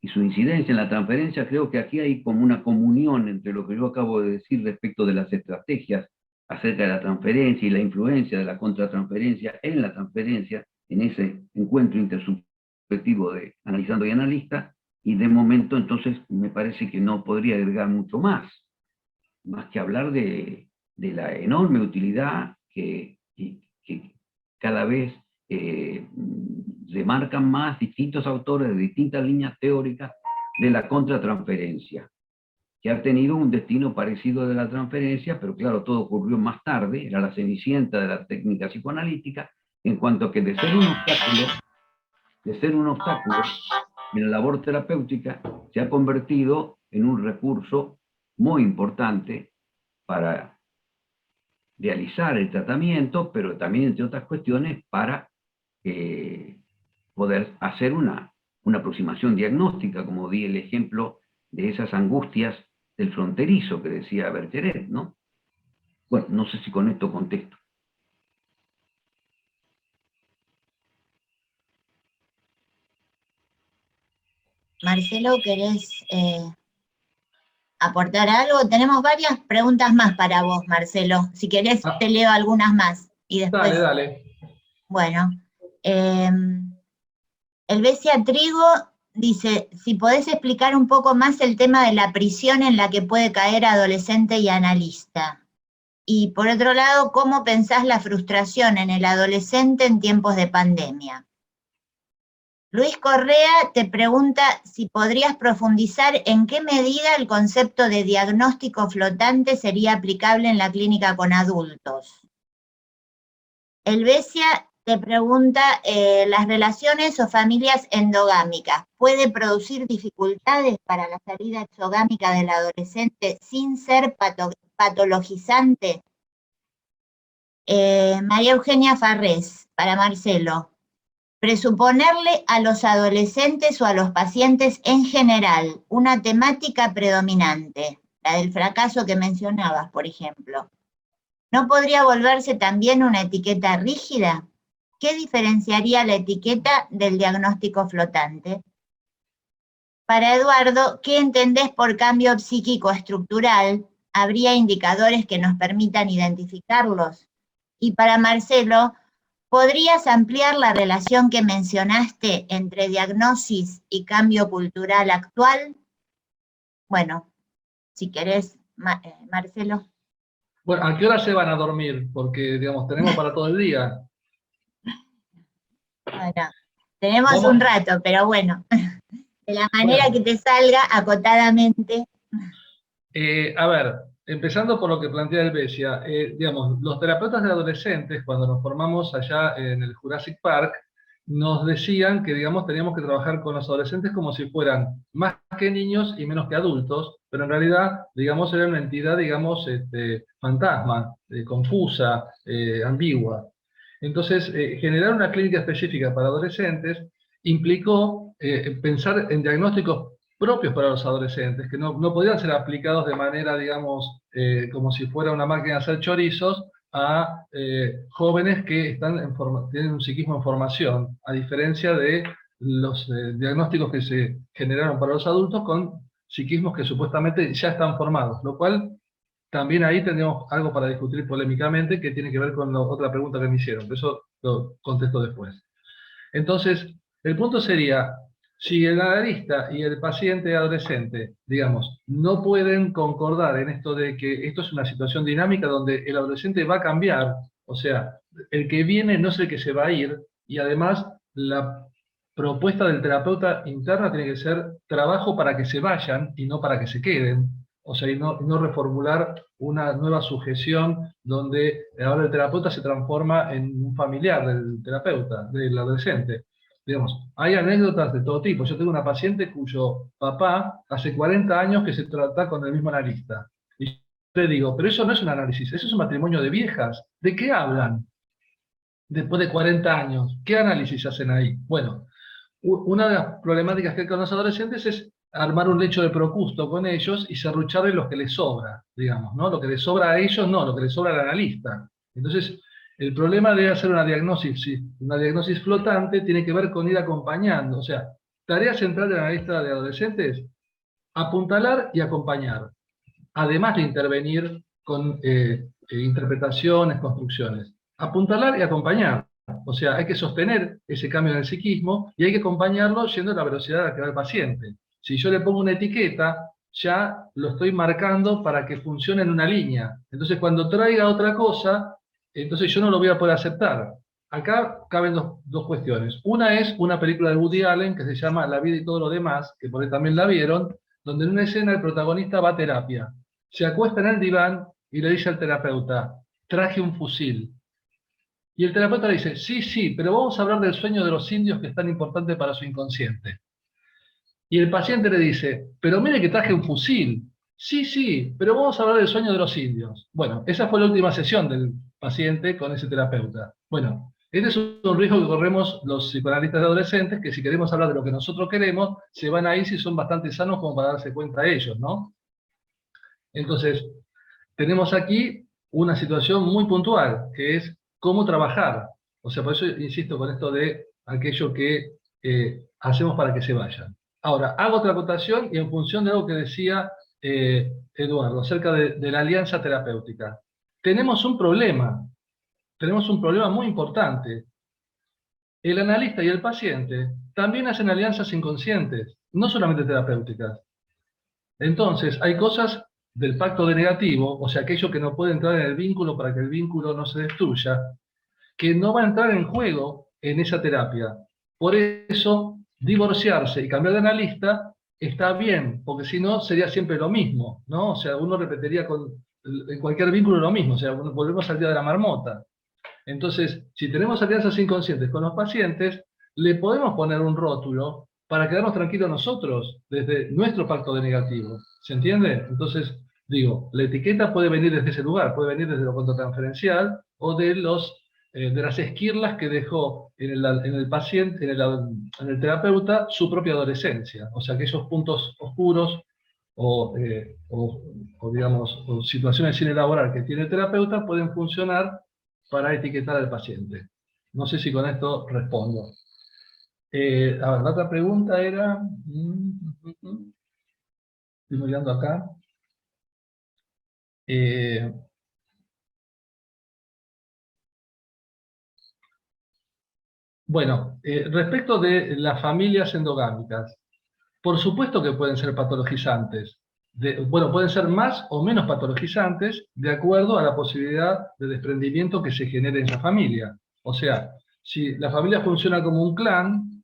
y su incidencia en la transferencia. Creo que aquí hay como una comunión entre lo que yo acabo de decir respecto de las estrategias acerca de la transferencia y la influencia de la contratransferencia en la transferencia, en ese encuentro intersubjetivo de analizando y analista, y de momento entonces me parece que no podría agregar mucho más que hablar de la enorme utilidad que cada vez remarcan más distintos autores de distintas líneas teóricas de la contratransferencia, que ha tenido un destino parecido de la transferencia, pero claro, todo ocurrió más tarde, era la cenicienta de la técnica psicoanalítica, en cuanto a que de ser un obstáculo en la labor terapéutica, se ha convertido en un recurso muy importante para realizar el tratamiento, pero también, entre otras cuestiones, para poder hacer una aproximación diagnóstica, como di el ejemplo de esas angustias del fronterizo que decía Bergeret, ¿no? Bueno, no sé si con esto contesto. Marcelo, ¿querés aportar algo? Tenemos varias preguntas más para vos, Marcelo. Si querés, te leo algunas más. Y después... Dale. Bueno. Elvesia Trigo dice, si podés explicar un poco más el tema de la prisión en la que puede caer adolescente y analista. Y por otro lado, ¿cómo pensás la frustración en el adolescente en tiempos de pandemia? Luis Correa te pregunta si podrías profundizar en qué medida el concepto de diagnóstico flotante sería aplicable en la clínica con adultos. Elvesia te pregunta, ¿las relaciones o familias endogámicas puede producir dificultades para la salida exogámica del adolescente sin ser patologizante? María Eugenia Farrés, para Marcelo. Presuponerle a los adolescentes o a los pacientes en general una temática predominante, la del fracaso que mencionabas, por ejemplo. ¿No podría volverse también una etiqueta rígida? ¿Qué diferenciaría la etiqueta del diagnóstico flotante? Para Eduardo, ¿qué entendés por cambio psíquico estructural? ¿Habría indicadores que nos permitan identificarlos? Y para Marcelo, ¿podrías ampliar la relación que mencionaste entre diagnosis y cambio cultural actual? Bueno, si querés, Marcelo. Bueno, ¿a qué hora se van a dormir? Porque, digamos, tenemos para todo el día. Bueno, tenemos un rato, pero bueno, de la manera que te salga, acotadamente. A ver, empezando por lo que plantea Helvecia, digamos, los terapeutas de adolescentes, cuando nos formamos allá en el Jurassic Park, nos decían que, digamos, teníamos que trabajar con los adolescentes como si fueran más que niños y menos que adultos, pero en realidad, digamos, era una entidad, digamos, fantasma, confusa, ambigua. Entonces, generar una clínica específica para adolescentes implicó pensar en diagnósticos propios para los adolescentes, que no podían ser aplicados de manera, digamos, como si fuera una máquina de hacer chorizos a jóvenes que tienen un psiquismo en formación, a diferencia de los diagnósticos que se generaron para los adultos con psiquismos que supuestamente ya están formados, lo cual también ahí tendríamos algo para discutir polémicamente que tiene que ver con la otra pregunta que me hicieron, pero eso lo contesto después. Entonces, el punto sería, si el analista y el paciente adolescente, digamos, no pueden concordar en esto de que esto es una situación dinámica donde el adolescente va a cambiar, o sea, el que viene no es el que se va a ir, y además la propuesta del terapeuta interna tiene que ser trabajo para que se vayan y no para que se queden, o sea, y no reformular una nueva sujeción donde ahora el terapeuta se transforma en un familiar del terapeuta, del adolescente. Digamos, hay anécdotas de todo tipo. Yo tengo una paciente cuyo papá hace 40 años que se trata con el mismo analista. Y yo le digo, pero eso no es un análisis, eso es un matrimonio de viejas. ¿De qué hablan? Después de 40 años, ¿qué análisis hacen ahí? Bueno, una de las problemáticas que hay con los adolescentes es armar un lecho de Procusto con ellos y serrucharle lo que les sobra, digamos, ¿no? Lo que les sobra a ellos, no, lo que les sobra al analista. Entonces, el problema de hacer una diagnosis flotante tiene que ver con ir acompañando. O sea, tarea central del analista de adolescentes, apuntalar y acompañar, además de intervenir con interpretaciones, construcciones. Apuntalar y acompañar. O sea, hay que sostener ese cambio en el psiquismo y hay que acompañarlo yendo a la velocidad a la que va el paciente. Si yo le pongo una etiqueta, ya lo estoy marcando para que funcione en una línea. Entonces, cuando traiga otra cosa, entonces yo no lo voy a poder aceptar. Acá caben dos cuestiones. Una es una película de Woody Allen que se llama La vida y todo lo demás, que por ahí también la vieron, donde en una escena el protagonista va a terapia. Se acuesta en el diván y le dice al terapeuta, traje un fusil. Y el terapeuta le dice, sí, pero vamos a hablar del sueño de los indios que es tan importante para su inconsciente. Y el paciente le dice, pero mire que traje un fusil. Sí, pero vamos a hablar del sueño de los indios. Bueno, esa fue la última sesión del paciente con ese terapeuta. Bueno, este es un riesgo que corremos los psicoanalistas de adolescentes, que si queremos hablar de lo que nosotros queremos, se van a ir si son bastante sanos como para darse cuenta ellos, ¿no? Entonces, tenemos aquí una situación muy puntual, que es cómo trabajar. O sea, por eso insisto con esto de aquello que hacemos para que se vayan. Ahora, hago otra acotación y en función de algo que decía Eduardo, acerca de la alianza terapéutica. Tenemos un problema muy importante. El analista y el paciente también hacen alianzas inconscientes, no solamente terapéuticas. Entonces, hay cosas del pacto de negativo, o sea, aquello que no puede entrar en el vínculo para que el vínculo no se destruya, que no va a entrar en juego en esa terapia. Por eso, divorciarse y cambiar de analista está bien, porque si no sería siempre lo mismo, ¿no? O sea, uno repetiría en cualquier vínculo lo mismo, o sea, volvemos al día de la marmota. Entonces, si tenemos alianzas inconscientes con los pacientes, le podemos poner un rótulo para quedarnos tranquilos nosotros, desde nuestro pacto de negativo. ¿Se entiende? Entonces, Digo, la etiqueta puede venir desde ese lugar, puede venir desde lo contratransferencial o de las esquirlas que dejó en el paciente, en el terapeuta, su propia adolescencia. O sea, que esos puntos oscuros o digamos, o situaciones sin elaborar que tiene el terapeuta pueden funcionar para etiquetar al paciente. No sé si con esto respondo. A ver, la otra pregunta era... Estoy mirando acá. Bueno, respecto de las familias endogámicas, por supuesto que pueden ser patologizantes. Bueno, pueden ser más o menos patologizantes de acuerdo a la posibilidad de desprendimiento que se genere en esa familia. O sea, si la familia funciona como un clan,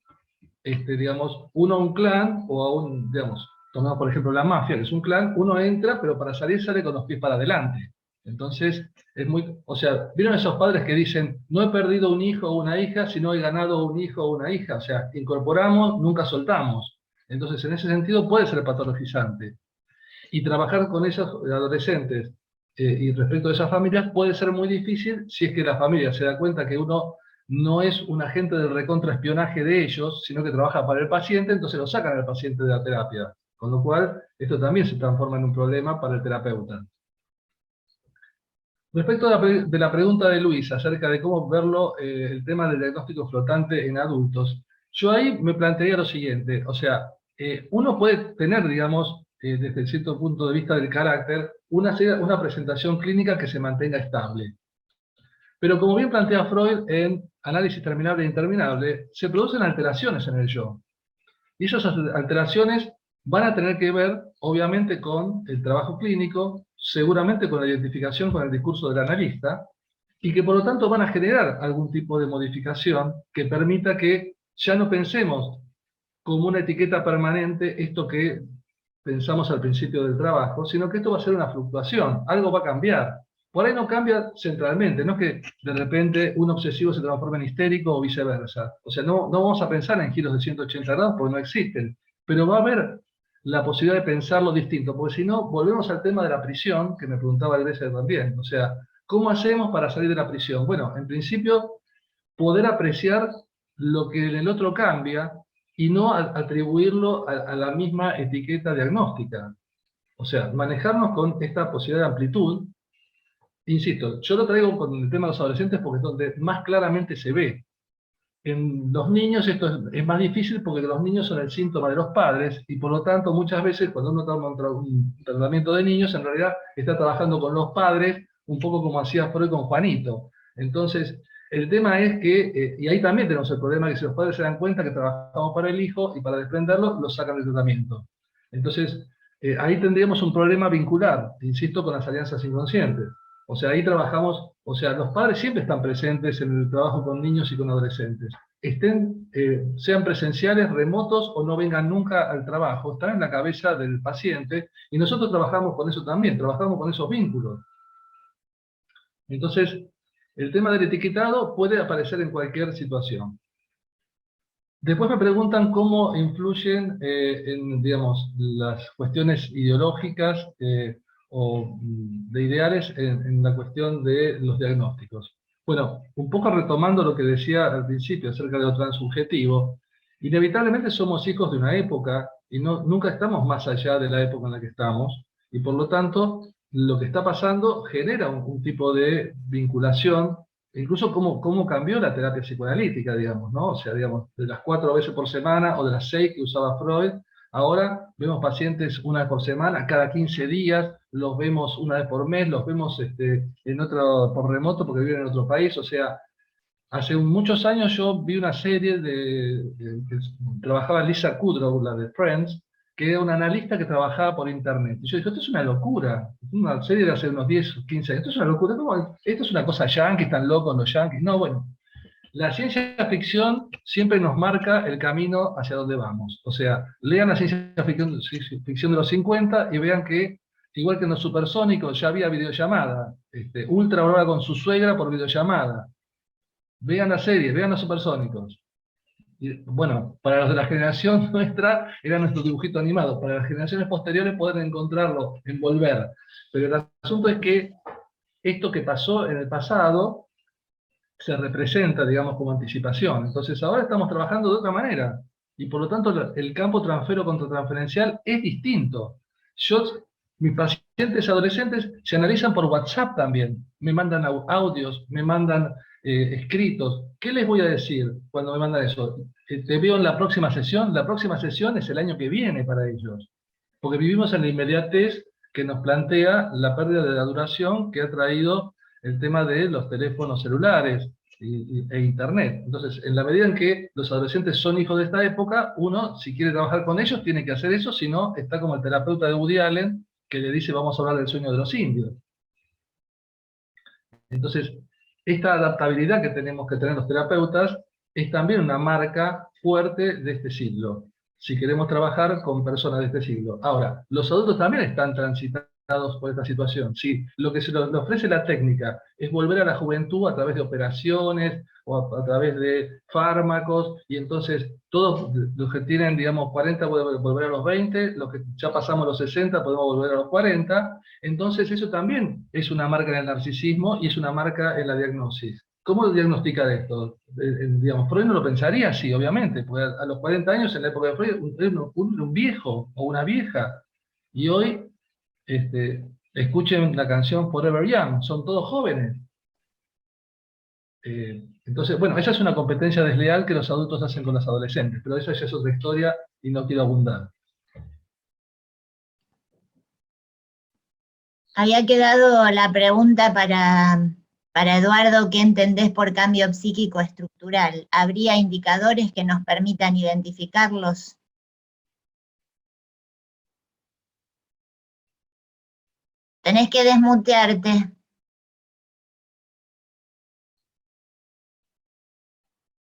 digamos, uno a un clan o a un, digamos, tomamos por ejemplo la mafia, que es un clan, uno entra, pero para salir sale con los pies para adelante. Entonces, es muy, o sea, ¿vieron esos padres que dicen, no he perdido un hijo o una hija, sino he ganado un hijo o una hija? O sea, incorporamos, nunca soltamos. Entonces, en ese sentido puede ser patologizante. Y trabajar con esos adolescentes y respecto a esas familias puede ser muy difícil si es que la familia se da cuenta que uno no es un agente del recontraespionaje de ellos, sino que trabaja para el paciente, entonces lo sacan al paciente de la terapia. Con lo cual, esto también se transforma en un problema para el terapeuta. Respecto de la pregunta de Luis acerca de cómo verlo, el tema del diagnóstico flotante en adultos, yo ahí me plantearía lo siguiente, o sea, uno puede tener, digamos, desde cierto punto de vista del carácter, una presentación clínica que se mantenga estable. Pero como bien plantea Freud en Análisis terminable e interminable, se producen alteraciones en el yo. Y esas alteraciones van a tener que ver, obviamente, con el trabajo clínico, seguramente con la identificación con el discurso del analista, y que por lo tanto van a generar algún tipo de modificación que permita que ya no pensemos como una etiqueta permanente esto que pensamos al principio del trabajo, sino que esto va a ser una fluctuación, algo va a cambiar. Por ahí no cambia centralmente, no es que de repente un obsesivo se transforme en histérico o viceversa. O sea, no vamos a pensar en giros de 180 grados porque no existen, pero va a haber la posibilidad de pensarlo distinto, porque si no, volvemos al tema de la prisión, que me preguntaba Grecia también. O sea, ¿cómo hacemos para salir de la prisión? Bueno, en principio, poder apreciar lo que en el otro cambia y no atribuirlo a la misma etiqueta diagnóstica. O sea, manejarnos con esta posibilidad de amplitud. Insisto, yo lo traigo con el tema de los adolescentes porque es donde más claramente se ve. En los niños esto es más difícil porque los niños son el síntoma de los padres y por lo tanto muchas veces cuando uno toma un tratamiento de niños en realidad está trabajando con los padres un poco como hacía Freud con Juanito. Entonces el tema es que, y ahí también tenemos el problema que si los padres se dan cuenta que trabajamos para el hijo y para desprenderlo, lo sacan del tratamiento. Entonces ahí tendríamos un problema vincular, insisto, con las alianzas inconscientes. O sea, ahí trabajamos, o sea, los padres siempre están presentes en el trabajo con niños y con adolescentes. Sean presenciales, remotos o no vengan nunca al trabajo, están en la cabeza del paciente y nosotros trabajamos con eso también, trabajamos con esos vínculos. Entonces, el tema del etiquetado puede aparecer en cualquier situación. Después me preguntan cómo influyen en, digamos, las cuestiones ideológicas o de ideales en la cuestión de los diagnósticos. Bueno, un poco retomando lo que decía al principio acerca de lo transubjetivo, inevitablemente somos hijos de una época y nunca estamos más allá de la época en la que estamos, y por lo tanto, lo que está pasando genera un tipo de vinculación, incluso cómo cambió la terapia psicoanalítica, digamos, ¿no? O sea, digamos, de las 4 veces por semana o de las 6 que usaba Freud, ahora vemos pacientes una vez por semana, cada 15 días, los vemos una vez por mes, los vemos por remoto porque viven en otro país. O sea, hace muchos años yo vi una serie que trabajaba Lisa Kudrow, la de Friends, que era una analista que trabajaba por internet. Y yo dije, esto es una locura, una serie de hace unos 10 o 15 años, esto es una locura, ¿cómo? Esto es una cosa yankee, están locos los yankees. No, bueno. La ciencia ficción siempre nos marca el camino hacia donde vamos. O sea, lean la ciencia ficción de los 50 y vean que, igual que en los supersónicos, ya había videollamada. Ultra hablaba con su suegra por videollamada. Vean la serie, vean los supersónicos. Y, bueno, para los de la generación nuestra era nuestro dibujito animado, para las generaciones posteriores pueden encontrarlo en Volver. Pero el asunto es que esto que pasó en el pasado se representa, digamos, como anticipación. Entonces ahora estamos trabajando de otra manera. Y por lo tanto el campo transfero contra transferencial es distinto. Mis pacientes adolescentes se analizan por WhatsApp también. Me mandan audios, me mandan escritos. ¿Qué les voy a decir cuando me mandan eso? Te veo en la próxima sesión. La próxima sesión es el año que viene para ellos. Porque vivimos en la inmediatez que nos plantea la pérdida de la duración que ha traído el tema de los teléfonos celulares e Internet. Entonces, en la medida en que los adolescentes son hijos de esta época, uno, si quiere trabajar con ellos, tiene que hacer eso, si no, está como el terapeuta de Woody Allen, que le dice, vamos a hablar del sueño de los indios. Entonces, esta adaptabilidad que tenemos que tener los terapeutas es también una marca fuerte de este siglo, si queremos trabajar con personas de este siglo. Ahora, los adultos también están transitados por esta situación. Sí, lo que se le ofrece la técnica es volver a la juventud a través de operaciones o a través de fármacos, y entonces todos los que tienen, digamos, 40 pueden volver a los 20, los que ya pasamos los 60 podemos volver a los 40, entonces eso también es una marca en el narcisismo y es una marca en la diagnosis. ¿Cómo diagnostica de esto? Digamos, Freud no lo pensaría así, obviamente, porque a los 40 años, en la época de Freud, un viejo o una vieja, y hoy escuchen la canción Forever Young, son todos jóvenes. Entonces, bueno, esa es una competencia desleal que los adultos hacen con los adolescentes, pero eso ya es otra historia y no quiero abundar. Había quedado la pregunta para Eduardo, ¿qué entendés por cambio psíquico estructural? ¿Habría indicadores que nos permitan identificarlos? Tenés que desmutearte.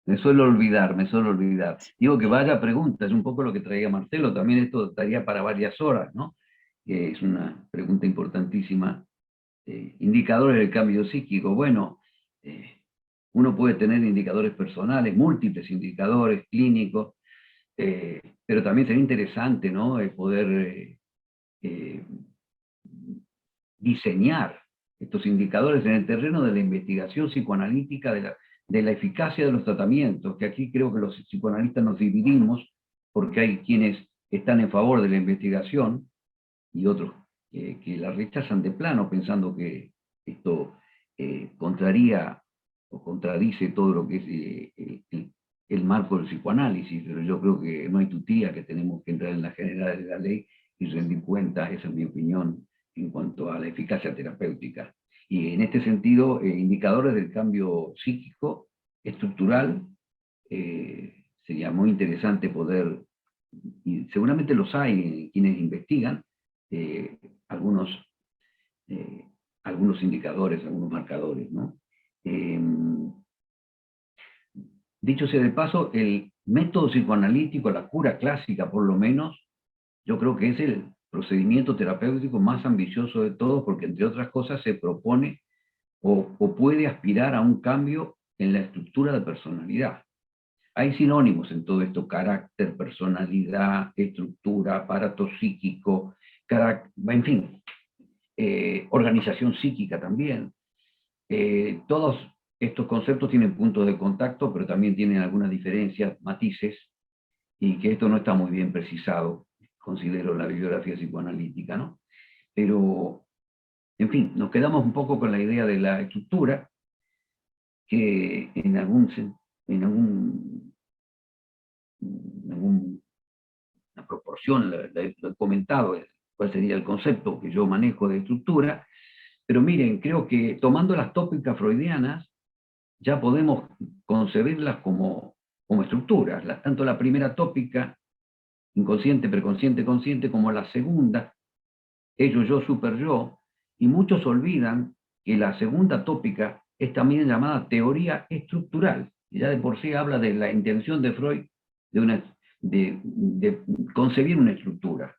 Me suelo olvidar. Digo que vaya pregunta, es un poco lo que traía Marcelo, también esto estaría para varias horas, ¿no? Es una pregunta importantísima. Indicadores del cambio psíquico. Bueno, uno puede tener indicadores personales, múltiples indicadores clínicos, pero también sería interesante, ¿no? Poder diseñar estos indicadores en el terreno de la investigación psicoanalítica de la eficacia de los tratamientos, que aquí creo que los psicoanalistas nos dividimos, porque hay quienes están en favor de la investigación y otros que la rechazan de plano, pensando que esto contraría o contradice todo lo que es el marco del psicoanálisis, pero yo creo que no hay tutía, que tenemos que entrar en las generales de la ley y rendir cuentas, esa es mi opinión, en cuanto a la eficacia terapéutica. Y en este sentido, indicadores del cambio psíquico estructural, sería muy interesante poder, y seguramente los hay quienes investigan, algunos indicadores, algunos marcadores, ¿no? Dicho sea de paso, el método psicoanalítico, la cura clásica por lo menos, yo creo que es el procedimiento terapéutico más ambicioso de todos, porque entre otras cosas se propone o puede aspirar a un cambio en la estructura de personalidad. Hay sinónimos en todo esto: carácter, personalidad, estructura, aparato psíquico, en fin, organización psíquica también. Todos estos conceptos tienen puntos de contacto, pero también tienen algunas diferencias, matices, y que esto no está muy bien precisado, considero, la bibliografía psicoanalítica, ¿no? Pero, en fin, nos quedamos un poco con la idea de la estructura, que en alguna proporción lo he comentado, cuál sería el concepto que yo manejo de estructura, pero miren, creo que tomando las tópicas freudianas, ya podemos concebirlas como estructuras, tanto la primera tópica, inconsciente, preconsciente, consciente, como la segunda, ello, yo, super yo, y muchos olvidan que la segunda tópica es también llamada teoría estructural, y ya de por sí habla de la intención de Freud de concebir una estructura.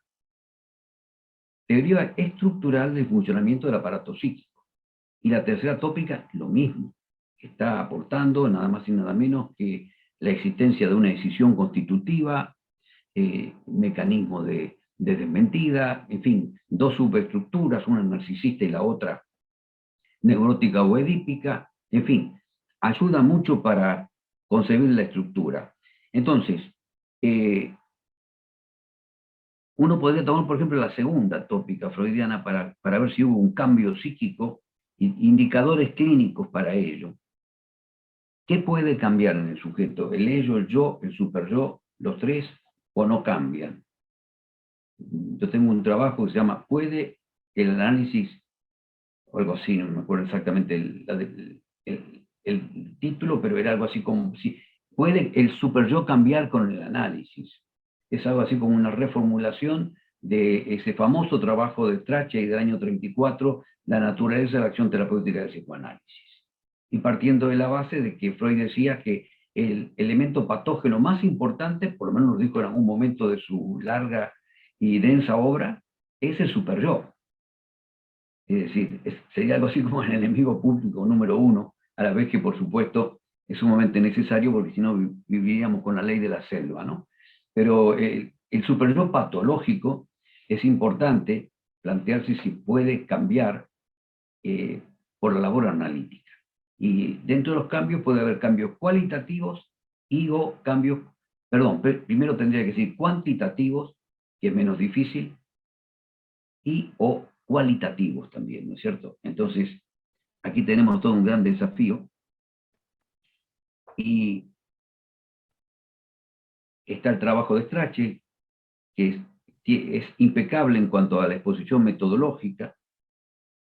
Teoría estructural del funcionamiento del aparato psíquico. Y la tercera tópica, lo mismo, está aportando nada más y nada menos que la existencia de una decisión constitutiva, mecanismo de desmentida, en fin, dos subestructuras, una narcisista y la otra neurótica o edípica, en fin, ayuda mucho para concebir la estructura. Entonces, uno podría tomar, por ejemplo, la segunda tópica freudiana para ver si hubo un cambio psíquico, indicadores clínicos para ello. ¿Qué puede cambiar en el sujeto? ¿El ello, el yo, el superyo, los tres, o no cambian? Yo tengo un trabajo que se llama ¿Puede el análisis, o algo así, no me acuerdo exactamente el título, pero era algo así como si ¿puede el superyo cambiar con el análisis? Es algo así como una reformulación de ese famoso trabajo de Strachey del año 34, La naturaleza de la acción terapéutica del psicoanálisis. Y partiendo de la base de que Freud decía que el elemento patógeno más importante, por lo menos lo dijo en algún momento de su larga y densa obra, es el superyo. Es decir, sería algo así como el enemigo público número uno, a la vez que por supuesto es sumamente necesario porque si no viviríamos con la ley de la selva, ¿no? Pero el superyo patológico es importante plantearse si puede cambiar por la labor analítica. Y dentro de los cambios puede haber cambios cualitativos y o cambios, perdón, primero tendría que decir cuantitativos, que es menos difícil, y o cualitativos también, ¿no es cierto? Entonces, aquí tenemos todo un gran desafío. Y está el trabajo de Strachey, que es impecable en cuanto a la exposición metodológica,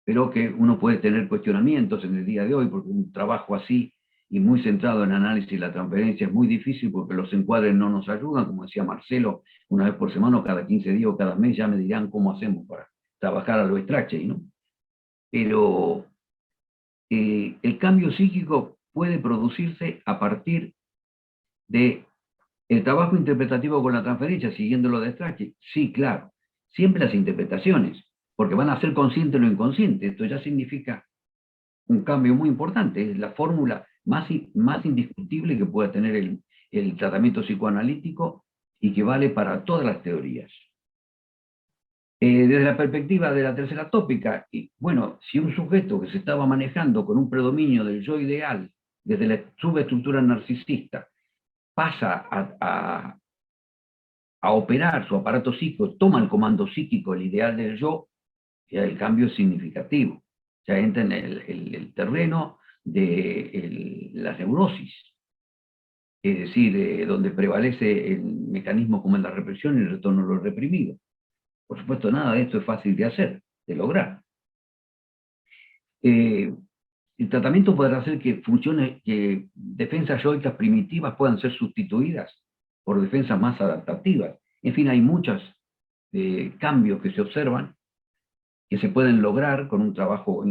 pero que uno puede tener cuestionamientos en el día de hoy, porque un trabajo así y muy centrado en análisis de la transferencia es muy difícil porque los encuadres no nos ayudan, como decía Marcelo, una vez por semana o cada 15 días o cada mes ya me dirán cómo hacemos para trabajar a lo Strachey, ¿no? Pero el cambio psíquico puede producirse a partir de el trabajo interpretativo con la transferencia, siguiendo lo de Strachey. Sí, claro, siempre las interpretaciones, porque van a ser consciente lo inconsciente. Esto ya significa un cambio muy importante, es la fórmula más indiscutible que pueda tener el tratamiento psicoanalítico y que vale para todas las teorías. Desde la perspectiva de la tercera tópica, bueno, si un sujeto que se estaba manejando con un predominio del yo ideal desde la subestructura narcisista pasa a operar su aparato psíquico, toma el comando psíquico, el ideal del yo, ya el cambio es significativo. Ya entra en el terreno de la neurosis, es decir, donde prevalece el mecanismo como en la represión y el retorno a lo reprimido. Por supuesto, nada de esto es fácil de hacer, de lograr. El tratamiento podrá hacer que defensas yoicas primitivas puedan ser sustituidas por defensas más adaptativas. En fin, hay muchos cambios que se observan que se pueden lograr con un trabajo,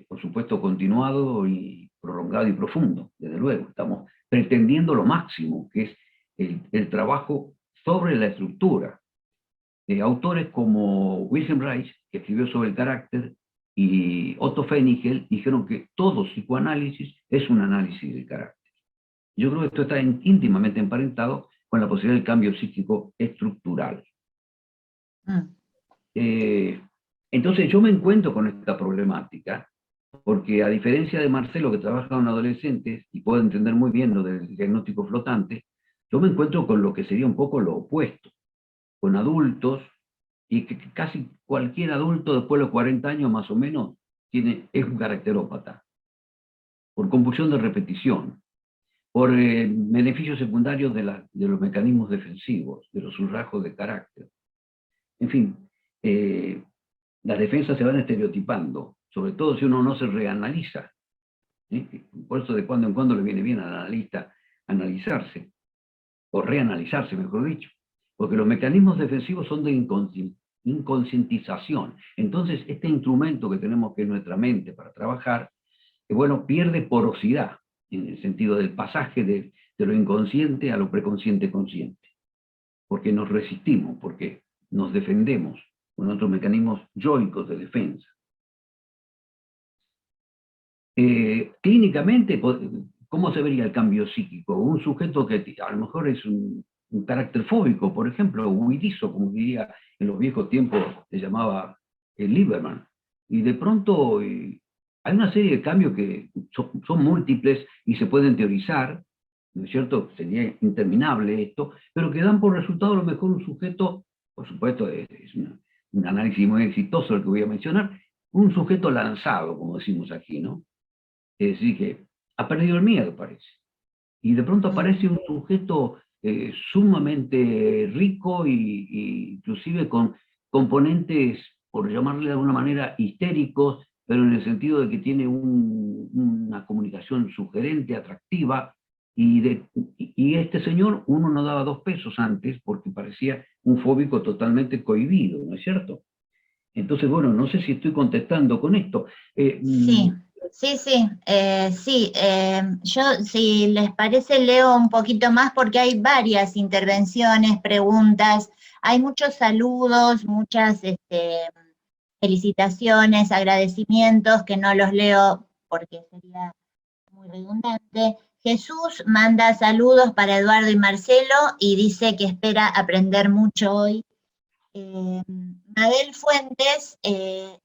por supuesto, continuado y prolongado y profundo, desde luego. Estamos pretendiendo lo máximo, que es el trabajo sobre la estructura. Autores como Wilhelm Reich, que escribió sobre el carácter, y Otto Fenichel dijeron que todo psicoanálisis es un análisis del carácter. Yo creo que esto está íntimamente emparentado con la posibilidad del cambio psíquico estructural. Entonces yo me encuentro con esta problemática, porque a diferencia de Marcelo, que trabaja con adolescentes, y puede entender muy bien lo del diagnóstico flotante, yo me encuentro con lo que sería un poco lo opuesto, con adultos, y que casi cualquier adulto después de los 40 años más o menos es un caracterópata, por compulsión de repetición, por beneficios secundarios de los mecanismos defensivos, de los rasgos de carácter. En fin, las defensas se van estereotipando, sobre todo si uno no se reanaliza. Por eso de cuando en cuando le viene bien al analista analizarse, o reanalizarse, mejor dicho. Porque los mecanismos defensivos son de inconscientización. Entonces, este instrumento que tenemos, que es nuestra mente para trabajar, bueno, pierde porosidad, en el sentido del pasaje de lo inconsciente a lo preconsciente consciente. Porque nos resistimos, porque nos defendemos con otros mecanismos yoicos de defensa. Clínicamente ¿cómo se vería el cambio psíquico? Un sujeto que a lo mejor es un carácter fóbico, por ejemplo, huidizo, como diría en los viejos tiempos, se llamaba Lieberman. Y de pronto hay una serie de cambios que son múltiples y se pueden teorizar, ¿no es cierto? Sería interminable esto, pero que dan por resultado a lo mejor un sujeto, por supuesto, es un análisis muy exitoso el que voy a mencionar, un sujeto lanzado, como decimos aquí, ¿no? Es decir, que ha perdido el miedo, parece. Y de pronto aparece un sujeto sumamente rico y inclusive con componentes, por llamarle de alguna manera, histéricos, pero en el sentido de que tiene una comunicación sugerente, atractiva, y este señor, uno no daba 2 pesos antes porque parecía un fóbico totalmente cohibido, ¿no es cierto? Entonces, bueno, no sé si estoy contestando con esto. Sí. Yo, si les parece, leo un poquito más porque hay varias intervenciones, preguntas, hay muchos saludos, muchas felicitaciones, agradecimientos, que no los leo porque sería muy redundante. Jesús manda saludos para Eduardo y Marcelo y dice que espera aprender mucho hoy. Mabel Fuentes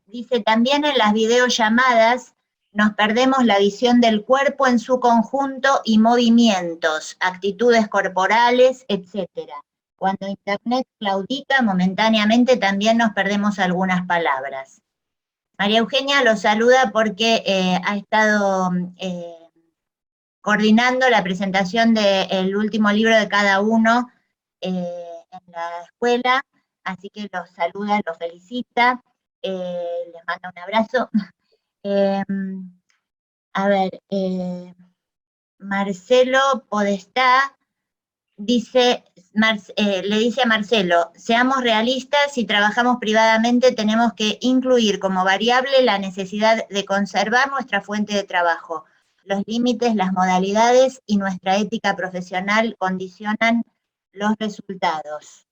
dice, también en las videollamadas nos perdemos la visión del cuerpo en su conjunto y movimientos, actitudes corporales, etc. Cuando Internet claudica, momentáneamente también nos perdemos algunas palabras. María Eugenia los saluda porque ha estado coordinando la presentación del último libro de cada uno en la escuela, así que los saluda, los felicita, les manda un abrazo. Marcelo Podestá dice, le dice a Marcelo, seamos realistas, si trabajamos privadamente tenemos que incluir como variable la necesidad de conservar nuestra fuente de trabajo. Los límites, las modalidades y nuestra ética profesional condicionan los resultados.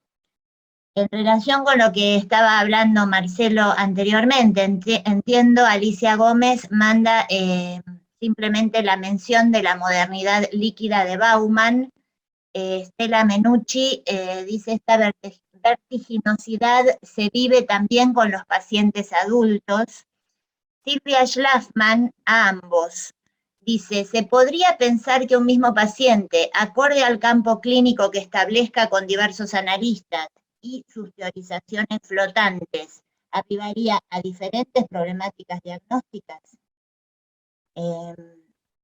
En relación con lo que estaba hablando Marcelo anteriormente, entiendo, Alicia Gómez manda simplemente la mención de la modernidad líquida de Bauman. Stella Menucci dice, esta vertiginosidad se vive también con los pacientes adultos. Silvia Schlafman, a ambos, dice, ¿se podría pensar que un mismo paciente, acorde al campo clínico que establezca con diversos analistas y sus teorizaciones flotantes, arribaría a diferentes problemáticas diagnósticas?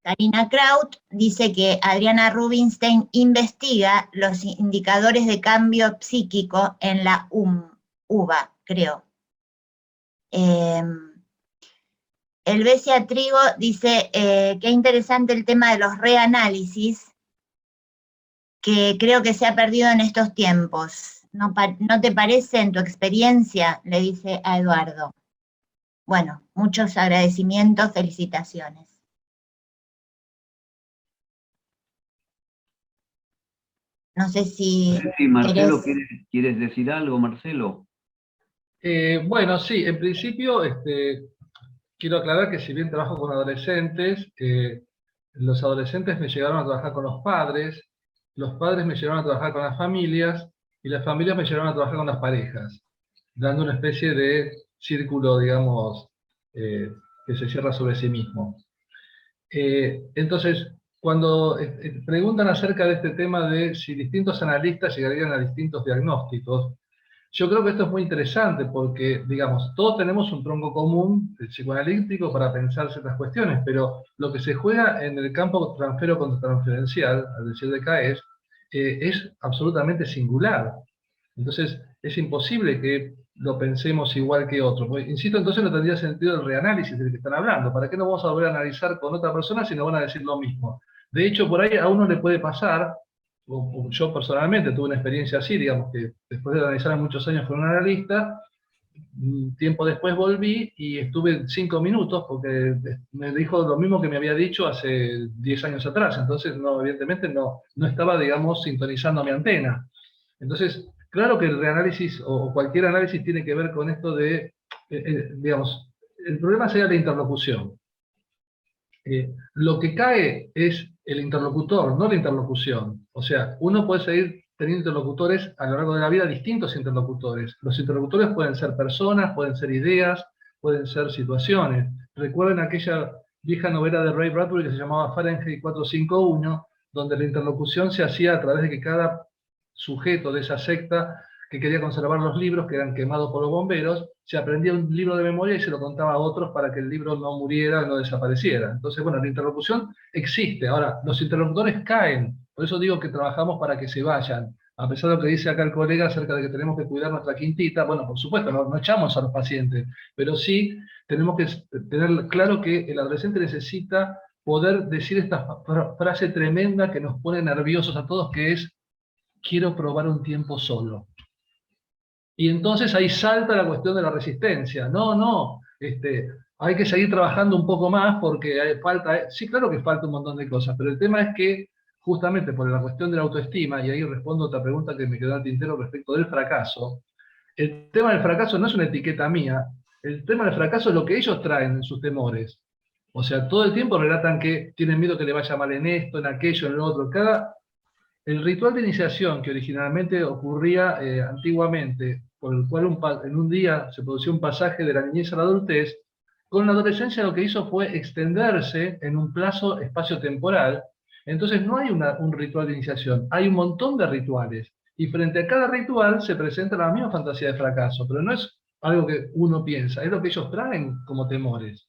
Karina Kraut dice que Adriana Rubinstein investiga los indicadores de cambio psíquico en la UBA, creo. Elvesia Trigo dice, qué interesante el tema de los reanálisis, que creo que se ha perdido en estos tiempos. ¿No te parece en tu experiencia? Le dice a Eduardo. Bueno, muchos agradecimientos, felicitaciones. No sé si Marcelo, ¿quieres decir algo, Marcelo? Bueno, sí, en principio quiero aclarar que si bien trabajo con adolescentes, los adolescentes me llegaron a trabajar con los padres me llegaron a trabajar con las familias, y las familias me llegaron a trabajar con las parejas, dando una especie de círculo, digamos, que se cierra sobre sí mismo. Entonces, cuando preguntan acerca de este tema de si distintos analistas llegarían a distintos diagnósticos, yo creo que esto es muy interesante porque, digamos, todos tenemos un tronco común psicoanalítico para pensar ciertas cuestiones, pero lo que se juega en el campo transfero contra transferencial, al decir de CAES, es absolutamente singular. Entonces, es imposible que lo pensemos igual que otro. Porque, insisto, entonces no tendría sentido el reanálisis del que están hablando. ¿Para qué no vamos a volver a analizar con otra persona si nos van a decir lo mismo? De hecho, por ahí a uno le puede pasar, yo personalmente tuve una experiencia así, digamos que después de analizar muchos años con un analista, un tiempo después volví y estuve 5 minutos porque me dijo lo mismo que me había dicho hace 10 años atrás. Entonces, no, evidentemente no estaba, digamos, sintonizando mi antena. Entonces, claro que el reanálisis o cualquier análisis tiene que ver con esto de, digamos, el problema sería la interlocución. Lo que cae es el interlocutor, no la interlocución. O sea, uno puede seguir teniendo interlocutores a lo largo de la vida, distintos interlocutores. Los interlocutores pueden ser personas, pueden ser ideas, pueden ser situaciones. Recuerden aquella vieja novela de Ray Bradbury que se llamaba Fahrenheit 451, donde la interlocución se hacía a través de que cada sujeto de esa secta que quería conservar los libros que eran quemados por los bomberos, se aprendía un libro de memoria y se lo contaba a otros para que el libro no muriera, no desapareciera. Entonces, bueno, la interlocución existe. Ahora, los interlocutores caen, por eso digo que trabajamos para que se vayan. A pesar de lo que dice acá el colega acerca de que tenemos que cuidar nuestra quintita, bueno, por supuesto, no echamos a los pacientes, pero sí tenemos que tener claro que el adolescente necesita poder decir esta frase tremenda que nos pone nerviosos a todos, que es: quiero probar un tiempo solo. Y entonces ahí salta la cuestión de la resistencia. No, hay que seguir trabajando un poco más porque falta, sí, claro que falta un montón de cosas, pero el tema es que justamente por la cuestión de la autoestima, y ahí respondo a otra pregunta que me quedó al tintero respecto del fracaso, el tema del fracaso no es una etiqueta mía, el tema del fracaso es lo que ellos traen en sus temores. O sea, todo el tiempo relatan que tienen miedo que le vaya mal en esto, en aquello, en lo otro. El ritual de iniciación que originalmente ocurría antiguamente, por el cual en un día se producía un pasaje de la niñez a la adultez, con la adolescencia lo que hizo fue extenderse en un plazo espacio-temporal. Entonces no hay un ritual de iniciación, hay un montón de rituales. Y frente a cada ritual se presenta la misma fantasía de fracaso, pero no es algo que uno piensa, es lo que ellos traen como temores.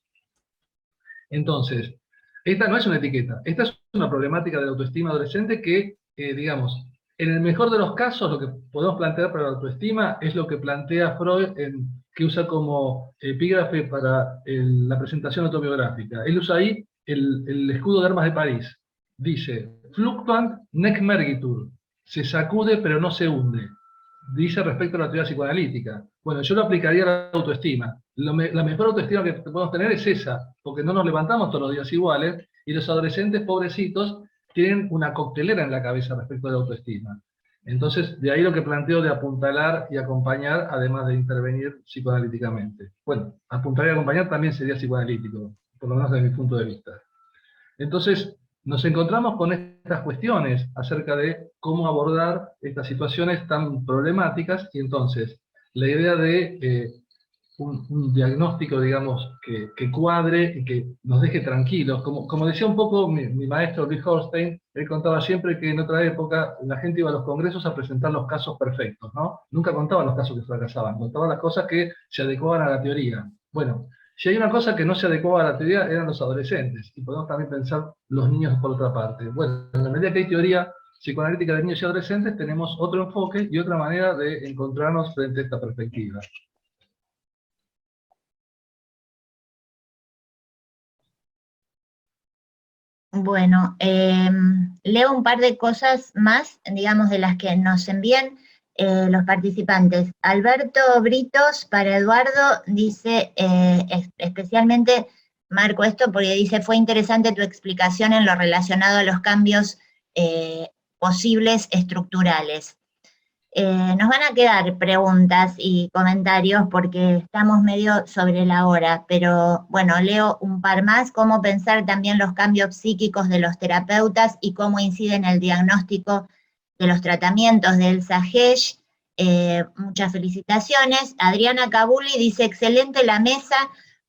Entonces, esta no es una etiqueta, esta es una problemática de la autoestima adolescente que, digamos, en el mejor de los casos, lo que podemos plantear para la autoestima es lo que plantea Freud, que usa como epígrafe para la presentación autobiográfica. Él usa ahí el escudo de armas de París. Dice: fluctuant nec mergitur, se sacude pero no se hunde. Dice respecto a la teoría psicoanalítica. Bueno, yo lo aplicaría a la autoestima. La mejor autoestima que podemos tener es esa, porque no nos levantamos todos los días iguales, y los adolescentes, pobrecitos, tienen una coctelera en la cabeza respecto a la autoestima. Entonces, de ahí lo que planteo de apuntalar y acompañar, además de intervenir psicoanalíticamente. Bueno, apuntalar y acompañar también sería psicoanalítico, por lo menos desde mi punto de vista. Entonces, nos encontramos con estas cuestiones acerca de cómo abordar estas situaciones tan problemáticas, y entonces la idea de un diagnóstico, digamos, que cuadre y que nos deje tranquilos. Como decía un poco mi maestro Luis Holstein, él contaba siempre que en otra época la gente iba a los congresos a presentar los casos perfectos, ¿no? Nunca contaban los casos que fracasaban, contaban las cosas que se adecuaban a la teoría. Bueno, si hay una cosa que no se adecuaba a la teoría, eran los adolescentes, y podemos también pensar los niños por otra parte. Bueno, en la medida que hay teoría psicoanalítica de niños y adolescentes, tenemos otro enfoque y otra manera de encontrarnos frente a esta perspectiva. Bueno, leo un par de cosas más, digamos, de las que nos envían los participantes. Alberto Britos, para Eduardo, dice, especialmente marco esto porque dice: fue interesante tu explicación en lo relacionado a los cambios posibles estructurales. Nos van a quedar preguntas y comentarios porque estamos medio sobre la hora, pero bueno, leo un par más: cómo pensar también los cambios psíquicos de los terapeutas y cómo inciden en el diagnóstico de los tratamientos de Elsa Hesch. Muchas felicitaciones. Adriana Cabuli dice: excelente la mesa,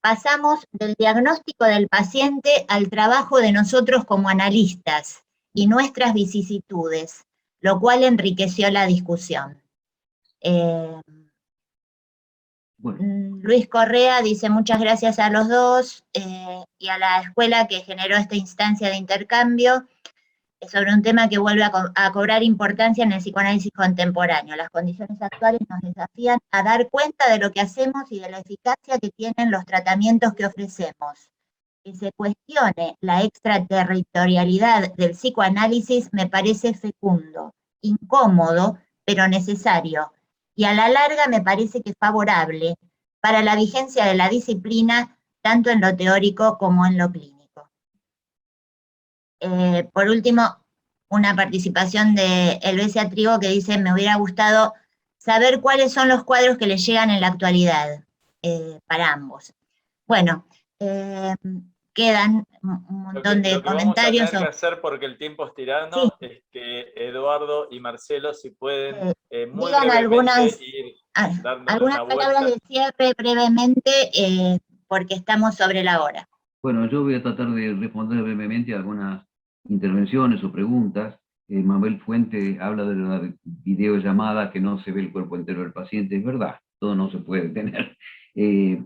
pasamos del diagnóstico del paciente al trabajo de nosotros como analistas y nuestras vicisitudes, lo cual enriqueció la discusión. Luis Correa dice: muchas gracias a los dos y a la escuela que generó esta instancia de intercambio sobre un tema que vuelve a cobrar importancia en el psicoanálisis contemporáneo. Las condiciones actuales nos desafían a dar cuenta de lo que hacemos y de la eficacia que tienen los tratamientos que ofrecemos. Que se cuestione la extraterritorialidad del psicoanálisis me parece fecundo, incómodo, pero necesario, y a la larga me parece que favorable para la vigencia de la disciplina, tanto en lo teórico como en lo clínico. Por último, una participación de Elvesia Trigo que dice: me hubiera gustado saber cuáles son los cuadros que les llegan en la actualidad, para ambos. Bueno, quedan un montón de Lo que comentarios. vamos a tener que hacer, porque el tiempo es tirano, Sí. es que Eduardo y Marcelo, si pueden, muy digan brevemente ir dándole algunas una palabras vuelta. de cierre brevemente, porque estamos sobre la hora. Bueno, yo voy a tratar de responder brevemente a algunas intervenciones o preguntas. Mabel Fuente habla de la videollamada que no se ve el cuerpo entero del paciente. Es verdad, todo no se puede tener.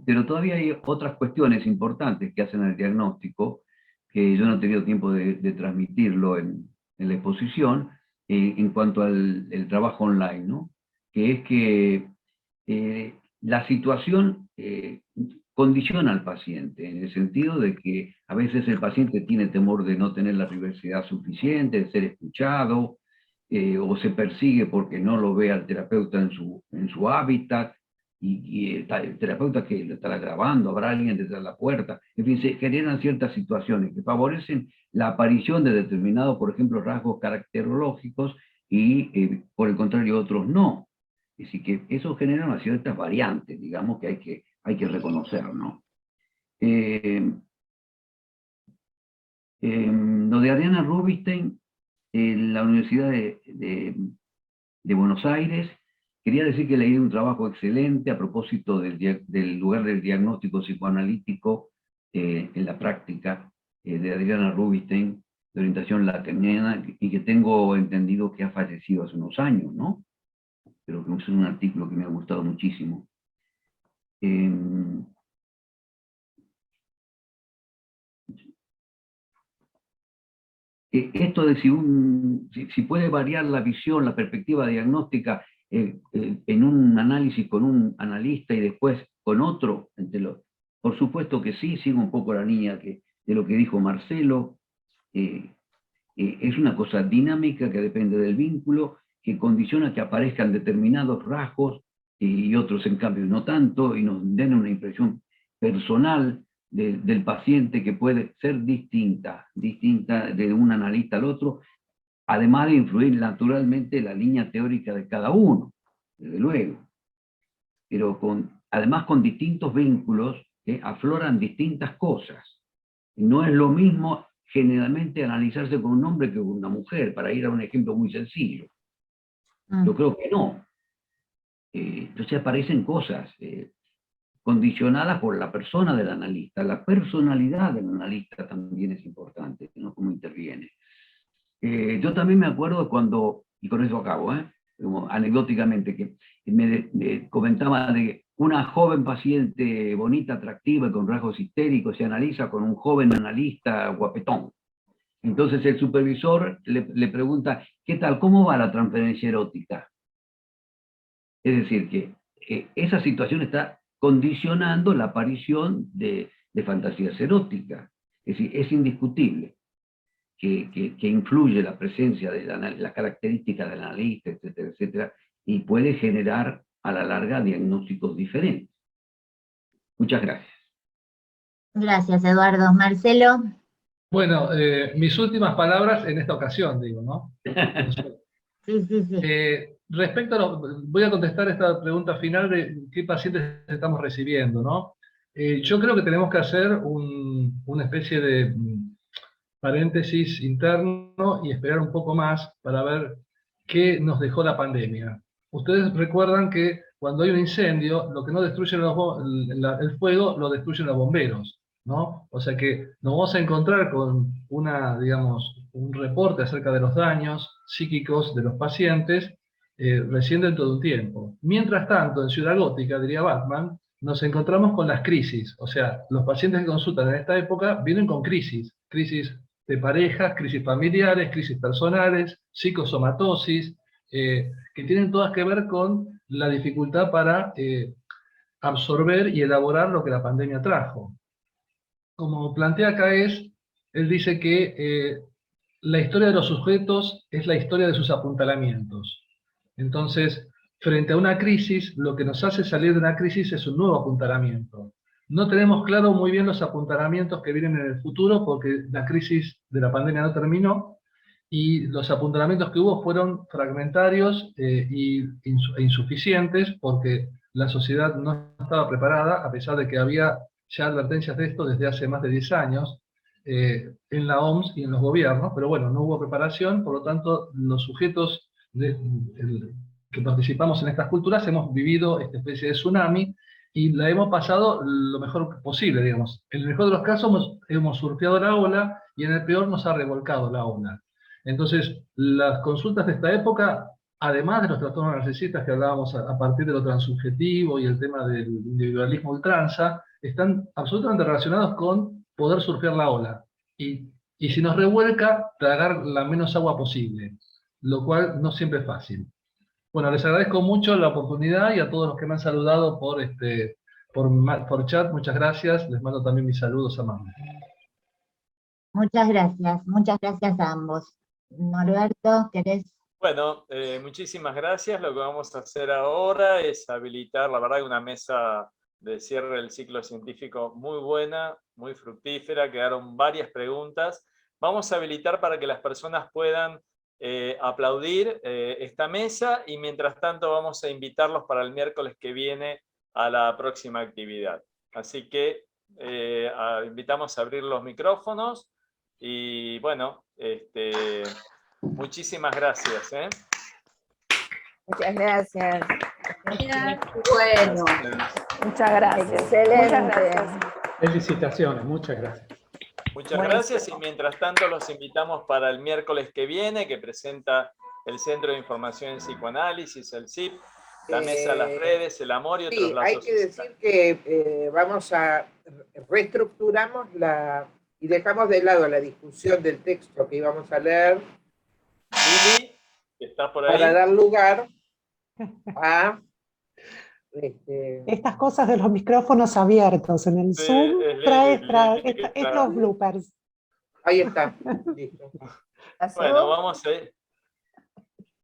Pero todavía hay otras cuestiones importantes que hacen al diagnóstico, que yo no he tenido tiempo de transmitirlo en la exposición, en cuanto al el trabajo online, ¿no? Que es que la situación condiciona al paciente, en el sentido de que a veces el paciente tiene temor de no tener la privacidad suficiente, de ser escuchado, o se persigue porque no lo ve al terapeuta en su hábitat, y el terapeuta que lo estará grabando, habrá alguien detrás de la puerta. En fin, se generan ciertas situaciones que favorecen la aparición de determinados, por ejemplo, rasgos caracterológicos, y por el contrario otros no. Así que eso genera unas ciertas variantes, digamos, que hay que reconocer, ¿no? Lo de Adriana Rubinstein, en la Universidad de Buenos Aires, quería decir que leí un trabajo excelente a propósito del lugar del diagnóstico psicoanalítico en la práctica, de Adriana Rubinstein, de orientación lacaniana, y que tengo entendido que ha fallecido hace unos años, ¿no? Pero que es un artículo que me ha gustado muchísimo. Esto de si puede variar la visión, la perspectiva diagnóstica en un análisis con un analista y después con otro, por supuesto que sí, sigo un poco la línea de lo que dijo Marcelo. Es una cosa dinámica que depende del vínculo, que condiciona que aparezcan determinados rasgos y otros en cambio no tanto, y nos den una impresión personal del paciente que puede ser distinta de un analista al otro, además de influir naturalmente la línea teórica de cada uno, desde luego. Pero además con distintos vínculos afloran distintas cosas. No es lo mismo generalmente analizarse con un hombre que con una mujer, para ir a un ejemplo muy sencillo. Yo creo que no. Entonces aparecen cosas condicionadas por la persona del analista. La personalidad del analista también es importante, ¿no? Cómo interviene. Yo también me acuerdo cuando, y con eso acabo, como anecdóticamente, que me comentaba de una joven paciente bonita, atractiva y con rasgos histéricos, se analiza con un joven analista guapetón. Entonces el supervisor le pregunta, ¿qué tal? ¿Cómo va la transferencia erótica? Es decir, que esa situación está condicionando la aparición de fantasías eróticas. Es decir, es indiscutible que influye la presencia de la característica del analista, etcétera, etcétera, y puede generar a la larga diagnósticos diferentes. Muchas gracias. Gracias, Eduardo. Marcelo. Bueno, mis últimas palabras en esta ocasión, digo, ¿no? Sí. Voy a contestar esta pregunta final de qué pacientes estamos recibiendo, ¿no? Yo creo que tenemos que hacer una especie de paréntesis interno y esperar un poco más para ver qué nos dejó la pandemia. Ustedes recuerdan que cuando hay un incendio, lo que no destruye el fuego, lo destruyen los bomberos, ¿no? O sea que nos vamos a encontrar con un reporte acerca de los daños psíquicos de los pacientes recién dentro de un tiempo. Mientras tanto, en Ciudad Gótica, diría Batman, nos encontramos con las crisis. O sea, los pacientes que consultan en esta época vienen con crisis de parejas, crisis familiares, crisis personales, psicosomatosis, que tienen todas que ver con la dificultad para absorber y elaborar lo que la pandemia trajo. Como plantea acá él dice que la historia de los sujetos es la historia de sus apuntalamientos. Entonces, frente a una crisis, lo que nos hace salir de una crisis es un nuevo apuntalamiento. No tenemos claro muy bien los apuntalamientos que vienen en el futuro porque la crisis de la pandemia no terminó y los apuntalamientos que hubo fueron fragmentarios e insuficientes porque la sociedad no estaba preparada, a pesar de que había ya advertencias de esto desde hace más de 10 años en la OMS y en los gobiernos, pero bueno, no hubo preparación, por lo tanto, los sujetos que participamos en estas culturas hemos vivido esta especie de tsunami y la hemos pasado lo mejor posible, digamos. En el mejor de los casos hemos surfeado la ola y en el peor nos ha revolcado la ola. Entonces, las consultas de esta época, además de los trastornos narcisistas que hablábamos a partir de lo transubjetivo y el tema del individualismo ultranza, están absolutamente relacionados con poder surfear la ola. Y si nos revuelca, tragar la menos agua posible, lo cual no siempre es fácil. Bueno, les agradezco mucho la oportunidad y a todos los que me han saludado por chat, muchas gracias. Les mando también mis saludos a Manuel. Muchas gracias a ambos. Norberto, ¿querés? Bueno, muchísimas gracias. Lo que vamos a hacer ahora es habilitar, la verdad, una mesa de cierre del ciclo científico muy buena, muy fructífera. Quedaron varias preguntas. Vamos a habilitar para que las personas puedan aplaudir esta mesa y mientras tanto vamos a invitarlos para el miércoles que viene a la próxima actividad. Así que invitamos a abrir los micrófonos y bueno, muchísimas gracias. Muchas gracias. Bueno, Muchas gracias. excelente. Muchas gracias. Felicitaciones, muchas gracias. Muchas Buenísimo. gracias y mientras tanto los invitamos para el miércoles que viene, que presenta el Centro de Información en Psicoanálisis, el CIP, la Mesa de las Redes, el Amor y otros Sí, lazos. hay que decir que reestructuramos y dejamos de lado la discusión del texto que íbamos a leer Lili, ¿estás por ahí? para dar lugar a... Estas cosas de los micrófonos abiertos en el Sí, Zoom es Lili que está. estos bloopers. Ahí está, listo. Bueno, vamos a ir.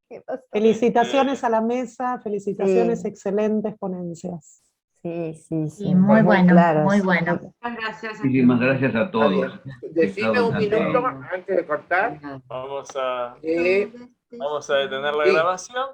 ¿Qué pasó? Felicitaciones a la mesa, felicitaciones, Sí. excelentes ponencias. Sí, sí, sí. Sí, muy bueno, claras. muy bueno. Muchas gracias. Muchísimas gracias a Está todos. bien. Decime un minuto antes de cortar. Vamos a que detener la Sí. grabación.